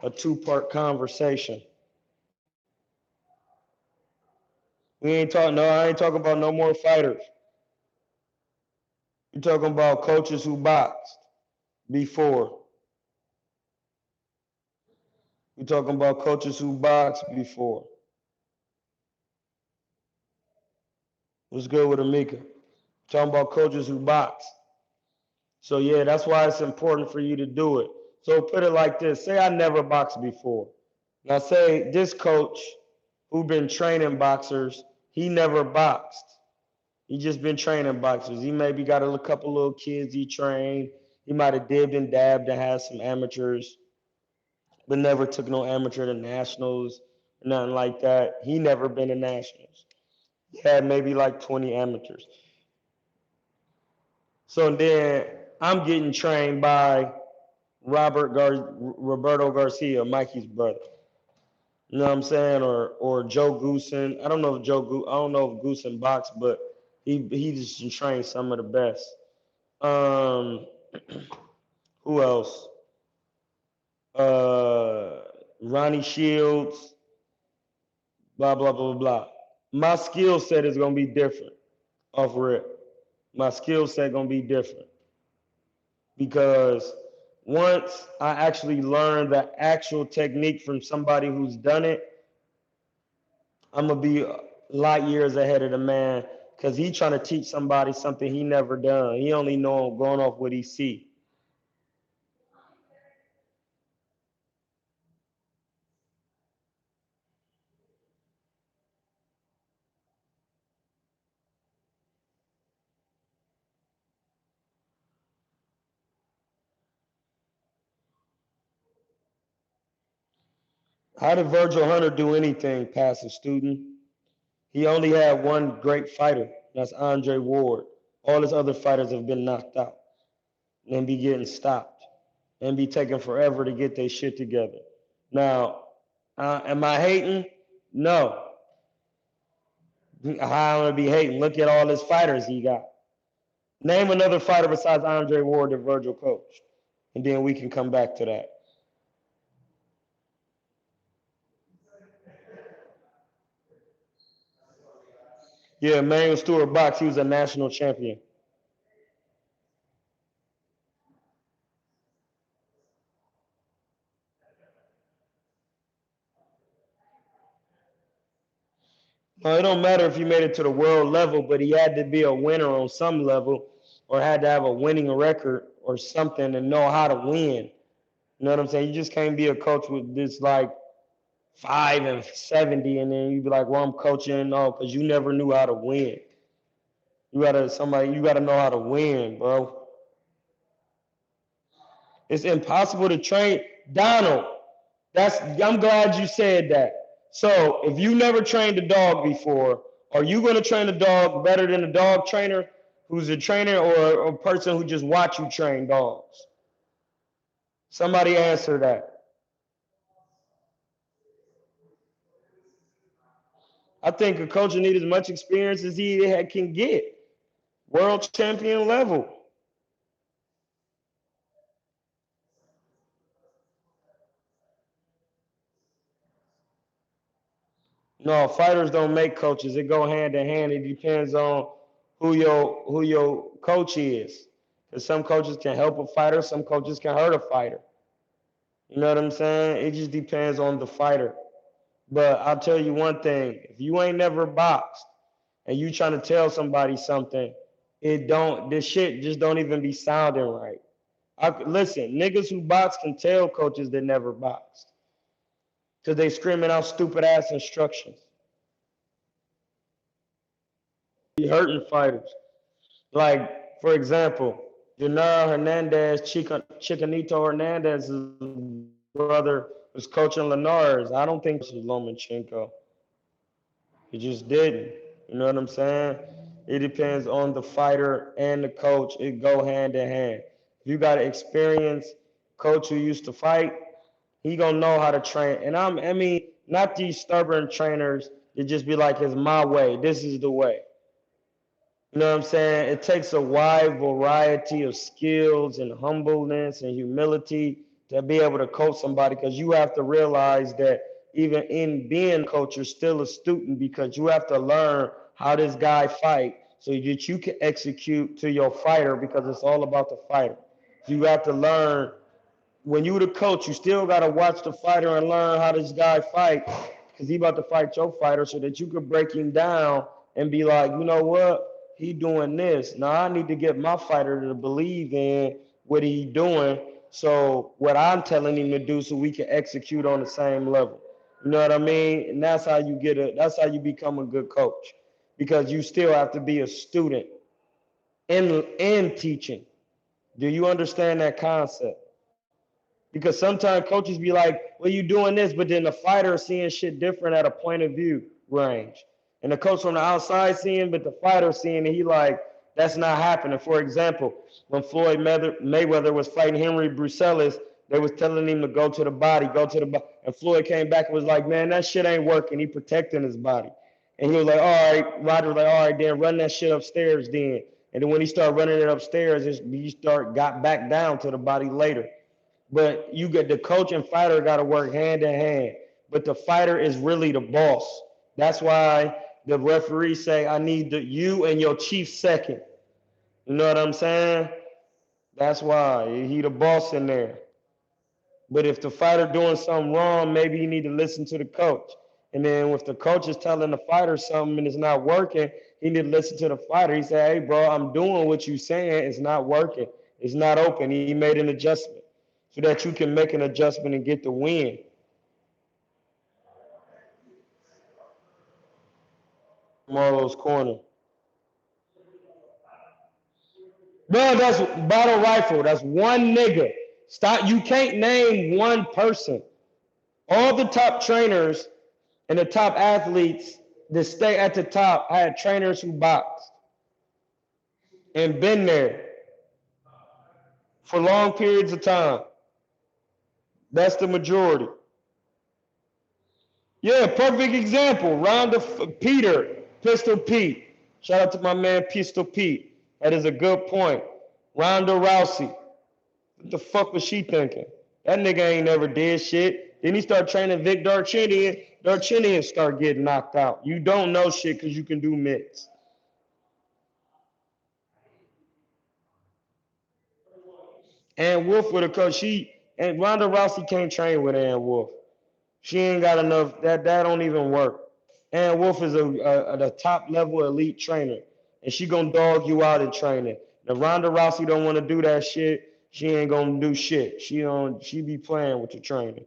a two-part conversation. We ain't talking. No, I ain't talking about no more fighters. We're talking about coaches who boxed before. We're talking about coaches who boxed before. What's good with Amika? Talking about coaches who boxed. So yeah, that's why it's important for you to do it. So put it like this: say I never boxed before. Now say this coach who been training boxers, he never boxed. He just been training boxers. He maybe got a couple little kids he trained. He might have dibbed and dabbed and had some amateurs, but never took no amateur to nationals, nothing like that. He never been to nationals. He had maybe like 20 amateurs. So then I'm getting trained by Roberto Garcia, Mikey's brother. You know what I'm saying? Or Joe Goosen. I don't know if Goosen boxed, but he just trained some of the best. Um, who else? Uh, Ronnie Shields. Blah blah blah blah. My skill set is gonna be different off rip. My skill set gonna be different because once I actually learn the actual technique from somebody who's done it, I'm gonna be light years ahead of the man because he trying to teach somebody something he never done. He only know going off what he see. How did Virgil Hunter do anything past a student? He only had one great fighter. That's Andre Ward. All his other fighters have been knocked out and be getting stopped and be taking forever to get their shit together. Now, am I hating? No. How am I gonna be hating? Look at all his fighters he got. Name another fighter besides Andre Ward that Virgil coached, and then we can come back to that. Yeah, Manuel Stewart box. He was a national champion. No, it don't matter if he made it to the world level, but he had to be a winner on some level, or had to have a winning record or something and know how to win. You know what I'm saying? You just can't be a coach with this like 5 and 70, and then you be like, "Well, I'm coaching." No, because you never knew how to win. You gotta know how to win, bro. It's impossible to train. Donald, I'm glad you said that. So if you never trained a dog before, are you gonna train a dog better than a dog trainer who's a trainer, or a person who just watch you train dogs? Somebody answer that. I think a coach will need as much experience as he can get. World champion level. No, fighters don't make coaches. It go hand in hand. It depends on who your coach is. Because some coaches can help a fighter, some coaches can hurt a fighter. You know what I'm saying? It just depends on the fighter. But I'll tell you one thing: if you ain't never boxed and you trying to tell somebody something, this shit just don't even be sounding right. Listen, niggas who box can tell coaches that never boxed because they screaming out stupid ass instructions. Be hurting fighters. Like, for example, Janara Hernandez, Chicanito Hernandez's brother was coaching Linares. I don't think this was Lomachenko. He just didn't. You know what I'm saying? It depends on the fighter and the coach. It go hand in hand. If you got an experienced coach who used to fight, he gonna know how to train. And I mean, not these stubborn trainers that just be like, "It's my way. This is the way." You know what I'm saying? It takes a wide variety of skills and humbleness and humility to be able to coach somebody, because you have to realize that even in being a coach, you're still a student, because you have to learn how this guy fight so that you can execute to your fighter, because it's all about the fighter. You have to learn. When you the coach, you still got to watch the fighter and learn how this guy fight, because he about to fight your fighter, so that you could break him down and be like, you know what? He doing this. Now I need to get my fighter to believe in what he doing. So what I'm telling him to do, so we can execute on the same level. You know what I mean? And that's how you become a good coach. Because you still have to be a student in teaching. Do you understand that concept? Because sometimes coaches be like, well, you doing this, but then the fighter is seeing shit different at a point of view range. And the coach from the outside seeing, but the fighter seeing, and he like, that's not happening. For example, when Floyd Mayweather was fighting Henry Brucelis, they was telling him to go to the body, and Floyd came back and was like, man, that shit ain't working. He protecting his body. And he was like, all right, Roger was like, all right, then run that shit upstairs then. And then when he started running it upstairs, got back down to the body later. But you get the coach and fighter got to work hand in hand. But the fighter is really the boss. That's why the referee say, I need you and your chief second. You know what I'm saying? That's why he the boss in there. But if the fighter doing something wrong, maybe you need to listen to the coach. And then if the coach is telling the fighter something and it's not working, he need to listen to the fighter. He say, hey, bro, I'm doing what you saying. It's not working. It's not open. He made an adjustment so that you can make an adjustment and get the win. Marlo's corner. Bro, that's battle rifle. That's one nigga. Stop. You can't name one person. All the top trainers and the top athletes that stay at the top had trainers who boxed and been there for long periods of time. That's the majority. Yeah, perfect example. Ronda Peter, Pistol Pete. Shout out to my man Pistol Pete. That is a good point. Ronda Rousey. What the fuck was she thinking? That nigga ain't never did shit. Then he started training Vic Darchinyan. their chin start getting knocked out. You don't know shit because you can do mitts. And Wolf with a coach, and Ronda Rousey can't train with Ann Wolf. She ain't got enough. That don't even work. Ann Wolf is a top level elite trainer, and she gonna dog you out in training. If Ronda Rousey don't want to do that shit, she ain't gonna do shit. She be playing with the training.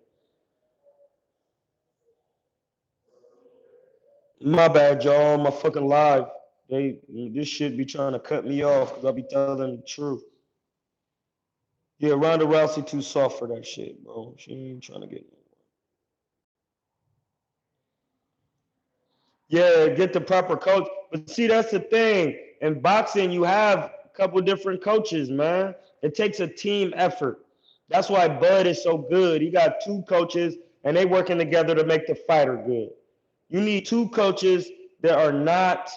My bad, y'all. My fucking live. This shit be trying to cut me off because I be telling the truth. Yeah, Ronda Rousey too soft for that shit, bro. She ain't trying to get. Yeah, get the proper coach. But see, that's the thing. In boxing, you have a couple different coaches, man. It takes a team effort. That's why Bud is so good. He got two coaches, and they working together to make the fighter good. You need two coaches that are not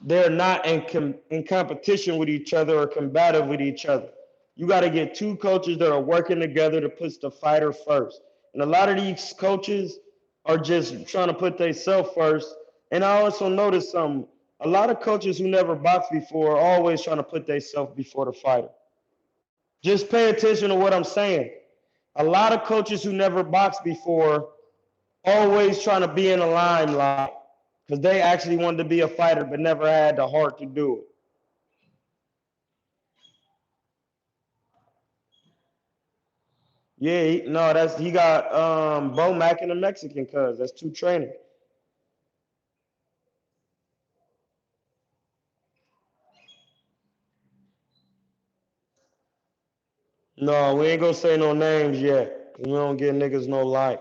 they're not in competition with each other or combative with each other. You got to get two coaches that are working together to put the fighter first. And a lot of these coaches are just trying to put themselves first. And I also noticed a lot of coaches who never boxed before are always trying to put themselves before the fighter. Just pay attention to what I'm saying. A lot of coaches who never boxed before always trying to be in the limelight because they actually wanted to be a fighter but never had the heart to do it. Yeah, no, that's he got Bo Mack and the Mexican cuz. That's two trainers. No, we ain't gonna say no names yet. We don't give niggas no light.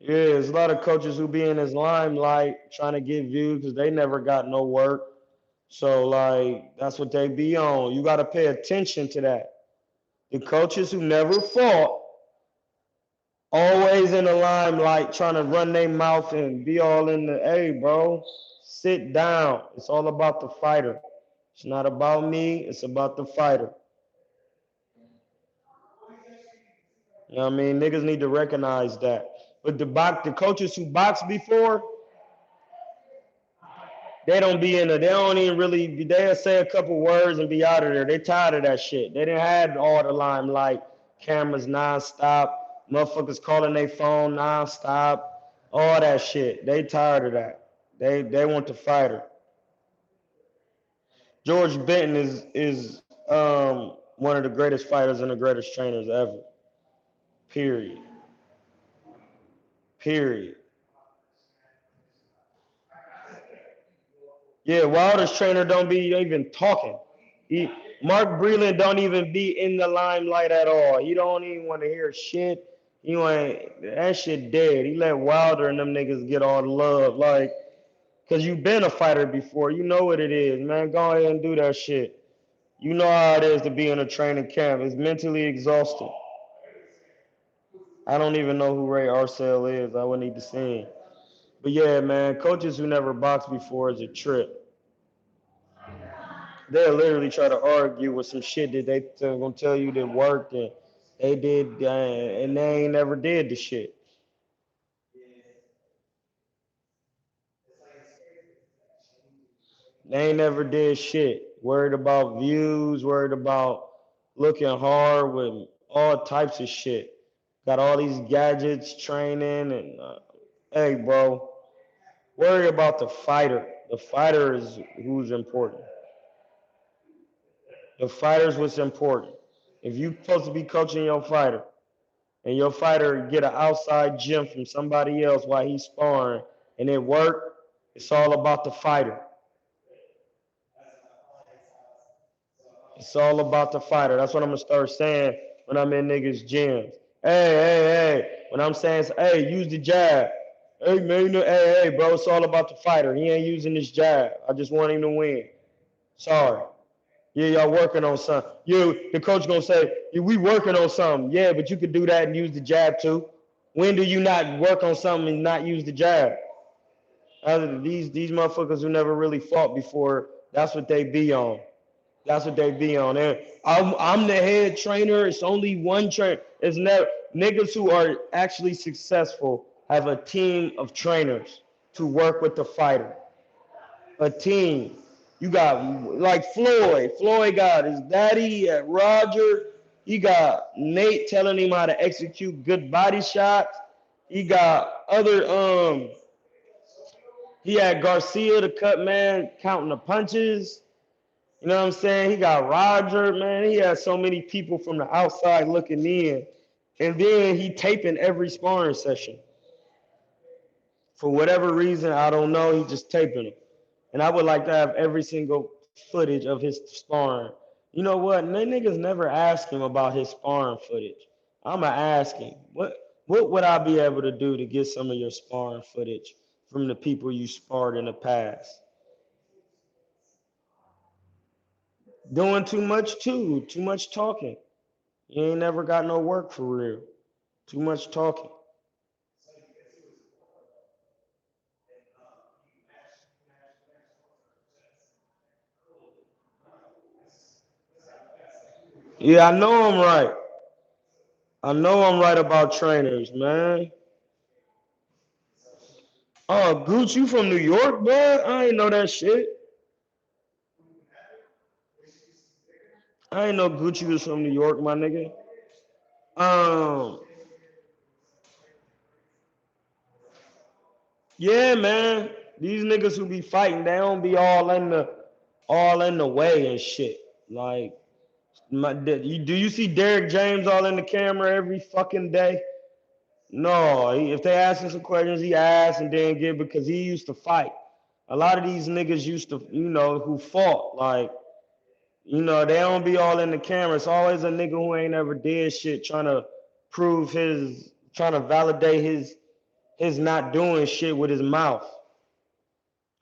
Yeah, there's a lot of coaches who be in his limelight trying to get views because they never got no work. So like that's what they be on. You gotta pay attention to that. The coaches who never fought, always in the limelight, trying to run their mouth and be all in the, hey, bro, sit down. It's all about the fighter. It's not about me. It's about the fighter. You know what I mean? Niggas need to recognize that. But the coaches who boxed before, they don't be in there. They don't even really. They'll say a couple words and be out of there. They tired of that shit. They didn't have all the limelight, cameras nonstop, motherfuckers calling their phone nonstop, all that shit. They tired of that. They want the fighter. George Benton is one of the greatest fighters and the greatest trainers ever. Period. Period. Yeah, Wilder's trainer don't be even talking. He, Mark Breland don't even be in the limelight at all. He don't even want to hear shit. He ain't that shit dead. He let Wilder and them niggas get all the love, like, cause you been a fighter before. You know what it is, man. Go ahead and do that shit. You know how it is to be in a training camp. It's mentally exhausting. I don't even know who Ray Arcel is. I would need to see him. But yeah, man, coaches who never boxed before is a trip. They'll literally try to argue with some shit that they gonna tell you that worked and they did, and they ain't never did the shit. They ain't never did shit. Worried about views, worried about looking hard with all types of shit. Got all these gadgets, training, and hey, bro, worry about the fighter. The fighter is who's important. The fighter's what's important. If you supposed to be coaching your fighter, and your fighter get an outside gym from somebody else while he's sparring and it work, it's all about the fighter. It's all about the fighter. That's what I'm gonna start saying when I'm in niggas' gyms. Hey. When I'm saying, hey, use the jab. Hey, man, hey, bro, it's all about the fighter. He ain't using this jab. I just want him to win. Sorry. Yeah, y'all working on something. The coach gonna say, yeah, we working on something. Yeah, but you could do that and use the jab too. When do you not work on something and not use the jab? These motherfuckers who never really fought before, that's what they be on. That's what they be on there. I'm the head trainer. It's only one trainer. It's never niggas who are actually successful have a team of trainers to work with the fighter. A team. You got like Floyd. Floyd got his daddy at Roger. He got Nate telling him how to execute good body shots. He got other he had Garcia, the cut man, counting the punches. You know what I'm saying? He got Roger, man. He had so many people from the outside looking in. And then he taping every sparring session. For whatever reason, I don't know, he just taping them. And I would like to have every single footage of his sparring. You know what? Niggas never ask him about his sparring footage. I'ma ask him, what would I be able to do to get some of your sparring footage from the people you sparred in the past? Doing too much too, too much talking. You ain't never got no work for real. Too much talking. Yeah, I know I'm right. I know I'm right about trainers, man. Oh, Gooch, you from New York, bro? I ain't know that shit. I ain't know Gucci was from New York, my nigga. Um, yeah, man. These niggas who be fighting, they don't be all in the way and shit. Like, do you see Derek James all in the camera every fucking day? No, if they ask him some questions, he asks and then give because he used to fight. A lot of these niggas used to, who fought. Like, they don't be all in the camera. It's always a nigga who ain't ever did shit trying to validate his not doing shit with his mouth.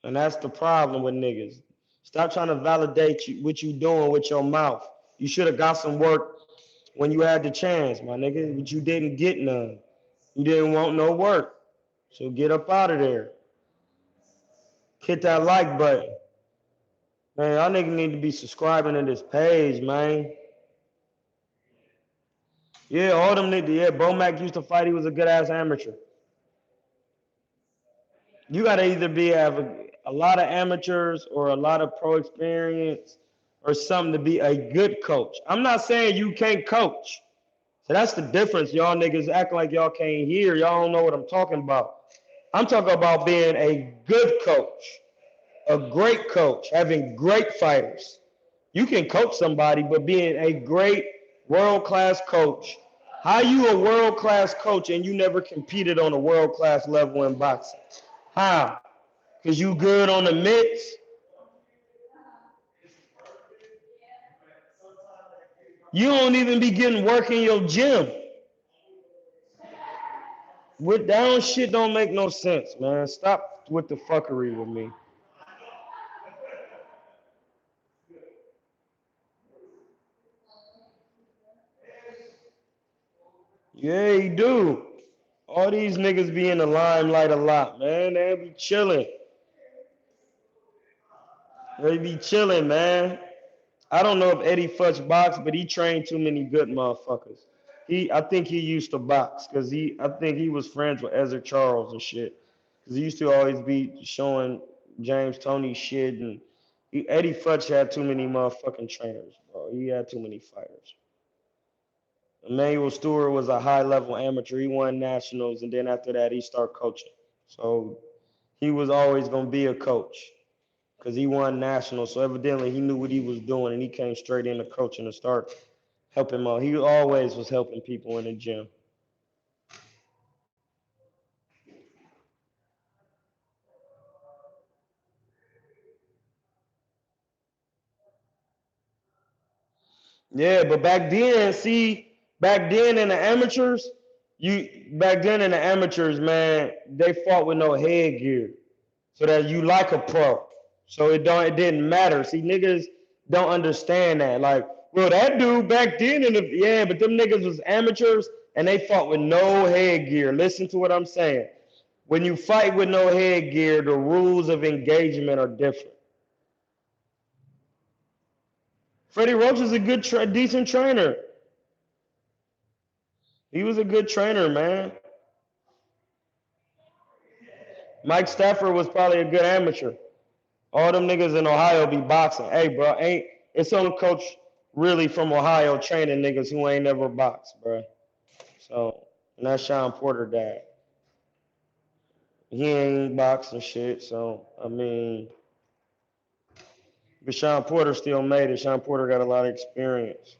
And that's the problem with niggas. Stop trying to validate what you doing with your mouth. You should have got some work when you had the chance, my nigga, but you didn't get none. You didn't want no work. So get up out of there. Hit that like button. Man, y'all niggas need to be subscribing to this page, man. Yeah, all them niggas. Yeah, Bomac used to fight. He was a good ass amateur. You gotta either have a lot of amateurs or a lot of pro experience or something to be a good coach. I'm not saying you can't coach. So that's the difference. Y'all niggas act like y'all can't hear. Y'all don't know what I'm talking about. I'm talking about being a good coach, a great coach, having great fighters. You can coach somebody, but being a great world-class coach. How you a world-class coach and you never competed on a world-class level in boxing? How? Because you good on the mitts? You don't even be getting work in your gym. With down shit don't make no sense, man. Stop with the fuckery with me. Yeah, he do. All these niggas be in the limelight a lot, man. They be chilling. They be chilling, man. I don't know if Eddie Futch boxed, but he trained too many good motherfuckers. I think he used to box because I think he was friends with Ezra Charles and shit. Because he used to always be showing James Tony shit, and Eddie Futch had too many motherfucking trainers, bro. He had too many fighters. Emmanuel Stewart was a high level amateur. He won nationals, and then after that, he started coaching. So he was always gonna be a coach because he won nationals. So evidently, he knew what he was doing, and he came straight into coaching and start helping out. He always was helping people in the gym. Yeah, but back then in the amateurs, man, they fought with no headgear. So that you like a pro. So it didn't matter. See, niggas don't understand that. Like, well, that dude back then yeah, but them niggas was amateurs and they fought with no headgear. Listen to what I'm saying. When you fight with no headgear, the rules of engagement are different. Freddie Roach is a good, decent trainer. He was a good trainer, man. Mike Stafford was probably a good amateur. All them niggas in Ohio be boxing. Hey, bro, ain't it's some coach really from Ohio training niggas who ain't never boxed, bro. So, and that's Sean Porter dad. He ain't boxing shit. So, I mean, but Sean Porter still made it. Sean Porter got a lot of experience.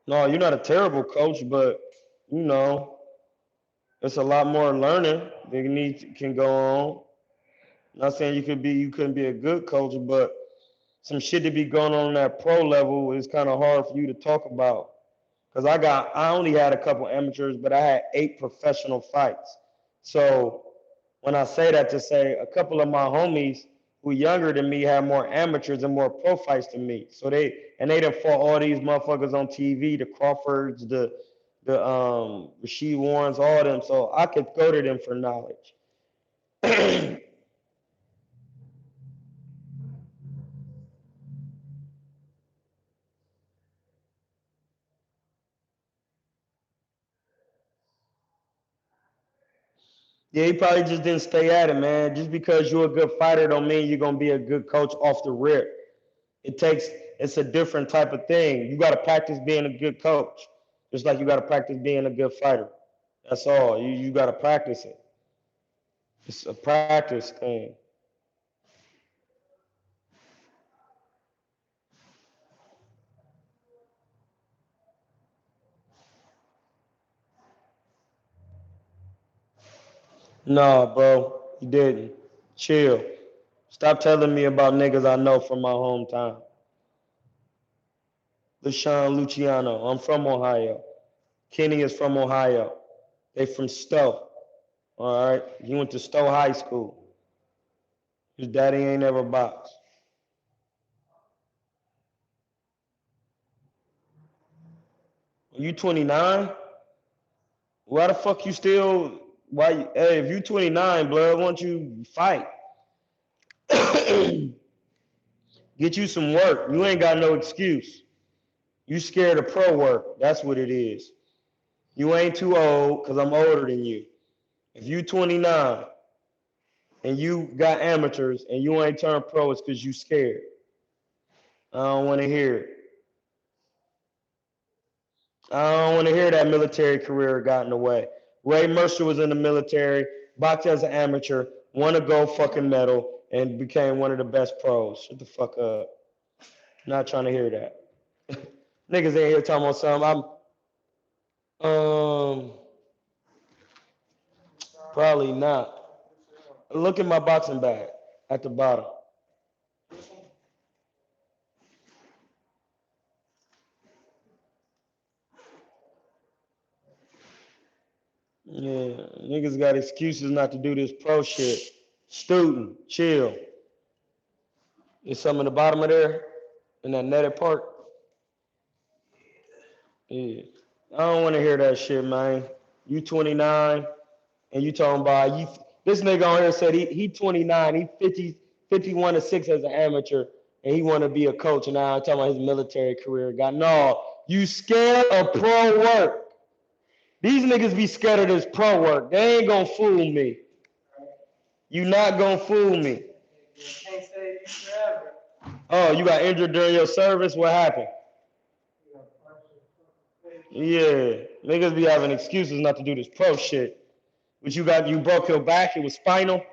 No, you're not a terrible coach, but you know, it's a lot more learning that can go on. Not saying you couldn't be a good coach, but some shit to be going on that pro level is kind of hard for you to talk about. Cause I only had a couple amateurs, but I had 8 professional fights. So when I say that to say a couple of my homies who younger than me had more amateurs and more pro fights than me. So they done fought all these motherfuckers on TV, the Crawfords, the Rasheed Warrens, all of them. So I could go to them for knowledge. Yeah, he probably just didn't stay at it, man. Just because you're a good fighter don't mean you're gonna be a good coach off the rip. It takes it's a different type of thing. You gotta practice being a good coach. Just like you gotta practice being a good fighter. That's all. You gotta practice it. It's a practice thing. Nah, bro, you didn't. Chill. Stop telling me about niggas I know from my hometown. LaShawn Luciano. I'm from Ohio. Kenny is from Ohio. They from Stowe. All right. He went to Stowe High School. His daddy ain't never boxed. You 29? Why the fuck you still? Why? Hey, if you 29, blood, why don't you fight? Get you some work. You ain't got no excuse. You scared of pro work. That's what it is. You ain't too old because I'm older than you. If you 29 and you got amateurs and you ain't turned pro, it's because you scared. I don't want to hear it. I don't want to hear that military career got in the way. Ray Mercer was in the military, boxed as an amateur, won a gold fucking medal, and became one of the best pros. Shut the fuck up. Not trying to hear that. Niggas ain't here talking about something. I'm probably not. Look at my boxing bag at the bottom. Yeah, niggas got excuses not to do this pro shit. Student, chill. Is some in the bottom of there in that netted part? Yeah. I don't want to hear that shit, man. You 29 and you talking about you. This nigga on here said he 29, he 50, 51 to 6 as an amateur, and he want to be a coach. And now I'm talking about his military career. God, no, you scared of pro work. These niggas be scared of this pro work. They ain't gonna fool me. You not gonna fool me. Oh, you got injured during your service? What happened? Yeah, niggas be having excuses not to do this pro shit. But you broke your back, it was spinal.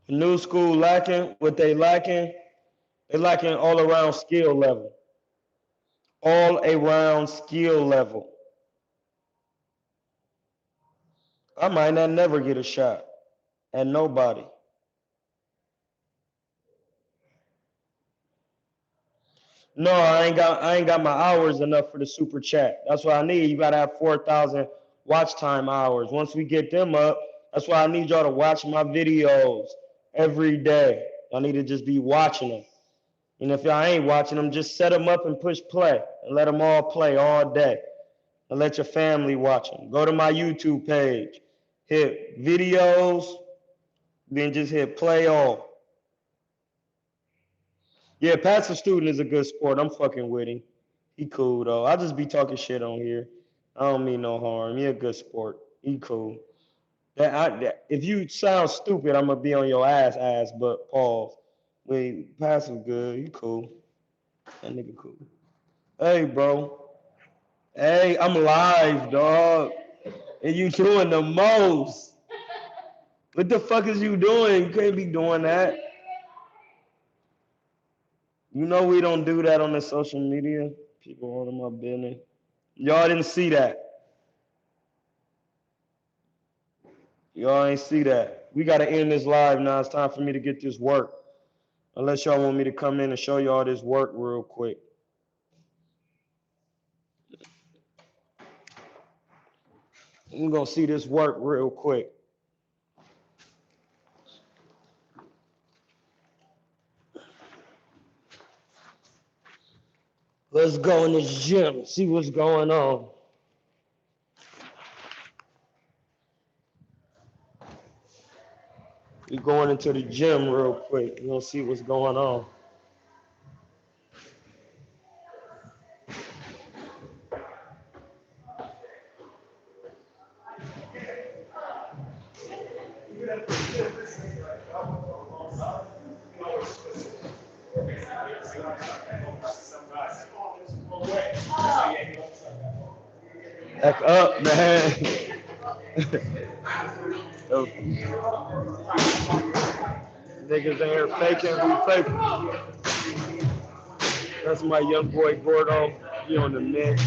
The new school lacking, what they lacking all around skill level. All around skill level. I might not never get a shot at nobody. No, I ain't got my hours enough for the super chat. That's what I need. You gotta have 4,000 watch time hours. Once we get them up, that's why I need y'all to watch my videos every day. I need to just be watching them. And if y'all ain't watching them, just set them up and push play and let them all play all day. And let your family watch them. Go to my YouTube page, hit videos, then just hit play all. Yeah, Pastor Student is a good sport. I'm fucking with him. He cool though. I just be talking shit on here. I don't mean no harm. He a good sport. He cool. If you sound stupid, I'm gonna be on your ass, but pause. Wait, Pastor good. You cool. That nigga cool. Hey, bro. Hey, I'm live, dog. And you doing the most. What the fuck is you doing? You can't be doing that. You know we don't do that on the social media. People holding my business. Y'all didn't see that. Y'all ain't see that. We got to end this live now. It's time for me to get this work. Unless y'all want me to come in and show y'all this work real quick. I'm going to see this work real quick. Let's go in this gym, see what's going on. We're going into the gym real quick. We're going to see what's going on. Back up, man. Niggas in here faking, we faking. That's my young boy Gordo. He on the mix.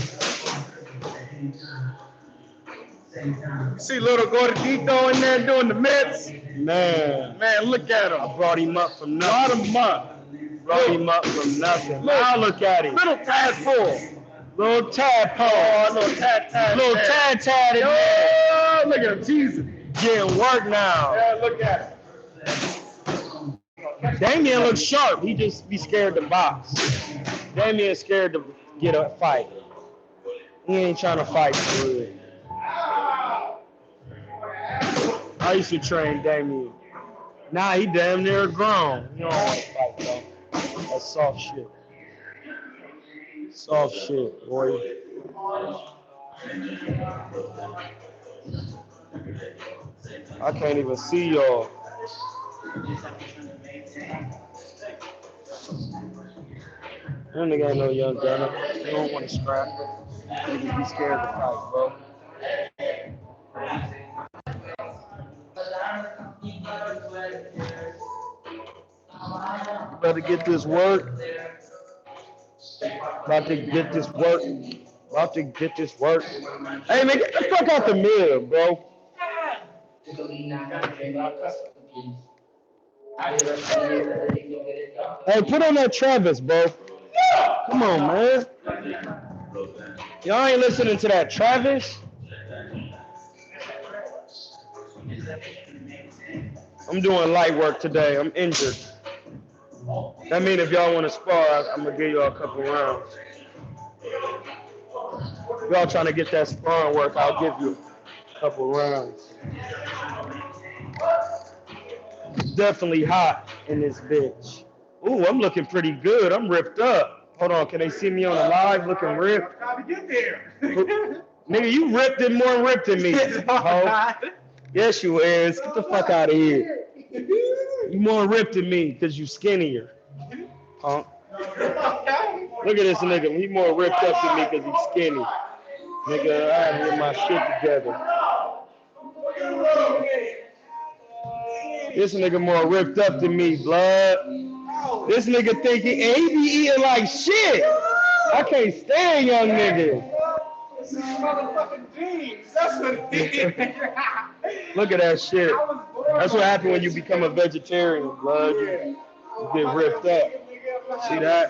See little Gordito in there doing the mitts? Man, look at him. I brought him up from Brought nothing. him up. Brought him up from nothing. Now look at him. Little tadpole. Little tadpole. Oh, little tad. Little tad in there. Oh, look at him teasing. Getting work now. Yeah, look at him. Damien looks sharp. He just be scared to box. Damien's scared to get a fight. He ain't trying to fight for real. I used to train Damien. Nah, he damn near grown. You don't want to fight, though. That's soft shit. Soft shit, boy. I can't even see y'all. That nigga ain't no young gunner. He don't want to scrap. Niggas be scared to fight, bro. You better get this work. About to get this work. Hey, man, get the fuck out the mirror, bro. Hey, put on that Travis, bro. Come on, man. Y'all ain't listening to that Travis? I'm doing light work today. I'm injured. That means if y'all want to spar, I'm going to give y'all a couple rounds. If y'all trying to get that sparring work, I'll give you a couple rounds. It's definitely hot in this bitch. Ooh, I'm looking pretty good. I'm ripped up. Hold on, can they see me on the live looking ripped? Get there. Nigga, you ripped and more ripped than me. Ho. Yes, you is. Get the fuck out of here. You more ripped than me because you skinnier. Huh? Look at this nigga. He more ripped up than me because he's skinny. Nigga, I had to get my shit together. This nigga more ripped up than me, blood. This nigga thinking, and he be eating like shit. I can't stand young niggas. That's what it is. Look at that shit. That's what happens when you become a vegetarian, blood. You get ripped up. See that?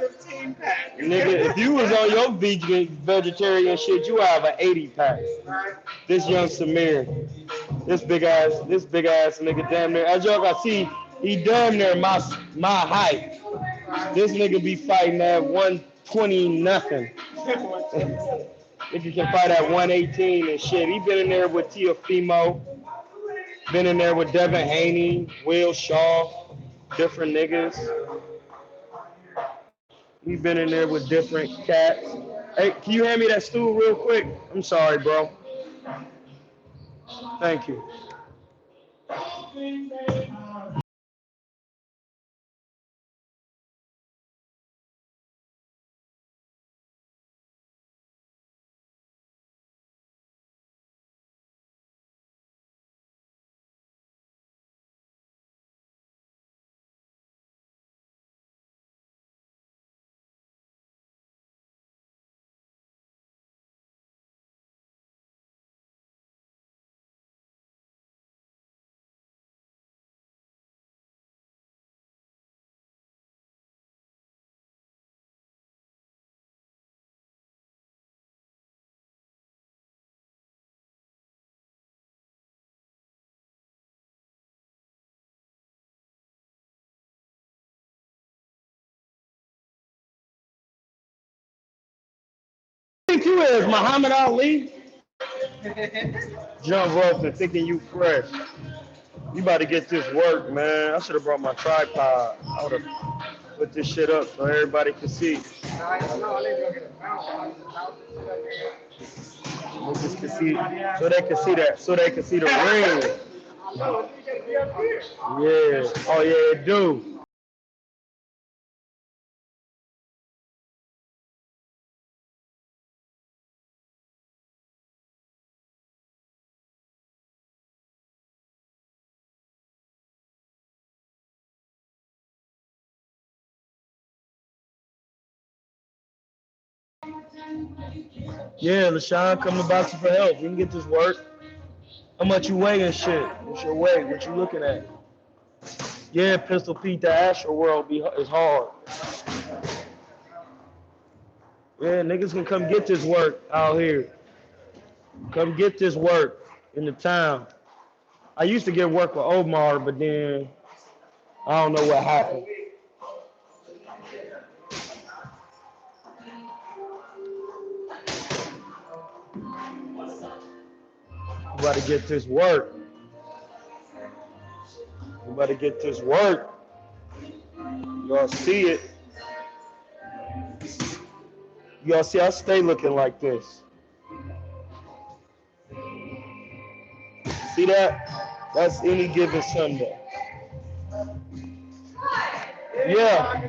Nigga, if you was on your vegetarian shit, you have an 80 pack. This young Samir, this big ass nigga damn near, as y'all can see, he damn near my height. This nigga be fighting at 120 nothing. Nigga can fight at 118 and shit. He been in there with Teofimo, been in there with Devin Haney, Will Shaw, different niggas. He been in there with different cats. Hey, can you hand me that stool real quick? I'm sorry, bro. Thank you. Who think you is Muhammad Ali? Jump rope and thinking you fresh. You about to get this work, man. I should have brought my tripod. I would have put this shit up so everybody could see. Niggas can see, so they can see that, so they can see the ring. Yeah. Oh yeah, it do. Yeah, LaShawn, come to Boxing for Health. You can get this work. How much you weigh and shit? What's your weight? What you looking at? Yeah, Pistol Pete, the Astro World is hard. Yeah, niggas can come get this work out here. Come get this work in the town. I used to get work with Omar, but then I don't know what happened. You gotta get this work. You better get this work. Y'all see it. Y'all see I stay looking like this. See that? That's any given Sunday. Yeah.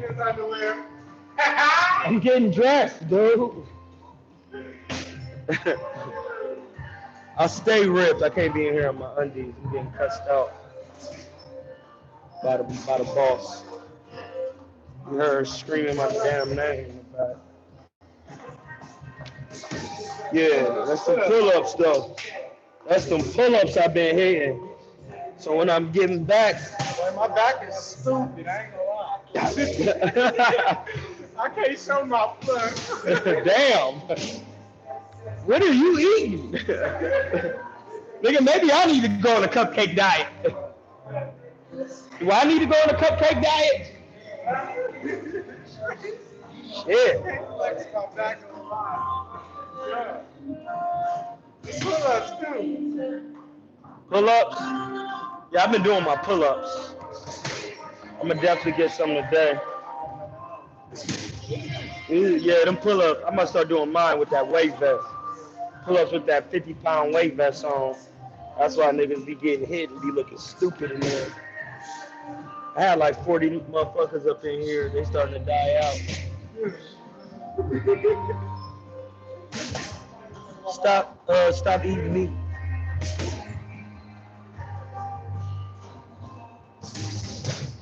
I'm getting dressed, dude. I stay ripped. I can't be in here in my undies. I'm getting cussed out by the boss. You heard her screaming my damn name in the back. Yeah, that's some pull-ups though. That's some pull-ups I've been hitting. So when I'm getting back, My back is stupid. I ain't gonna lie. I can't show my foot. damn. What are you eating? Nigga, maybe I need to go on a cupcake diet. Do I need to go on a cupcake diet? Shit. Pull-ups too. Pull-ups? Yeah, I've been doing my pull-ups. I'm gonna definitely get some today. Yeah, them pull-ups. I'm gonna start doing mine with that weight vest. Pull-ups with that 50-pound weight vest on. That's why niggas be getting hit and be looking stupid in there. I had like 40 motherfuckers up in here. They starting to die out. Stop eating meat.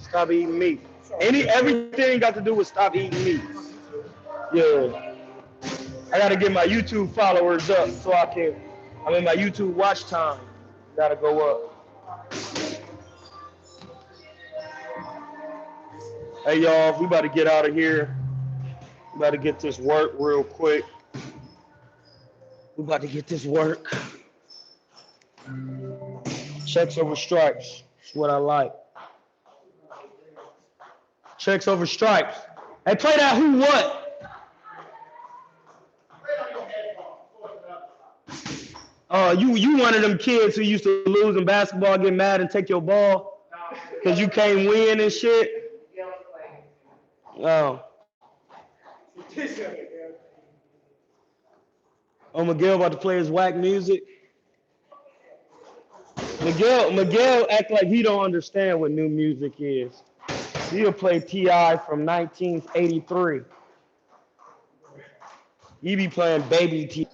Stop eating meat. Everything got to do with stop eating meat. Yeah. I gotta get my YouTube followers up so my YouTube watch time gotta go up. Hey y'all, we about to get out of here. We about to get this work real quick. We about to get this work. Checks over stripes. That's what I like. Checks over stripes. Hey, play that who what? You one of them kids who used to lose in basketball, get mad and take your ball because you can't win and shit. Oh. Oh, Miguel about to play his whack music. Miguel act like he don't understand what new music is. He'll play T.I. from 1983. He be playing Baby T.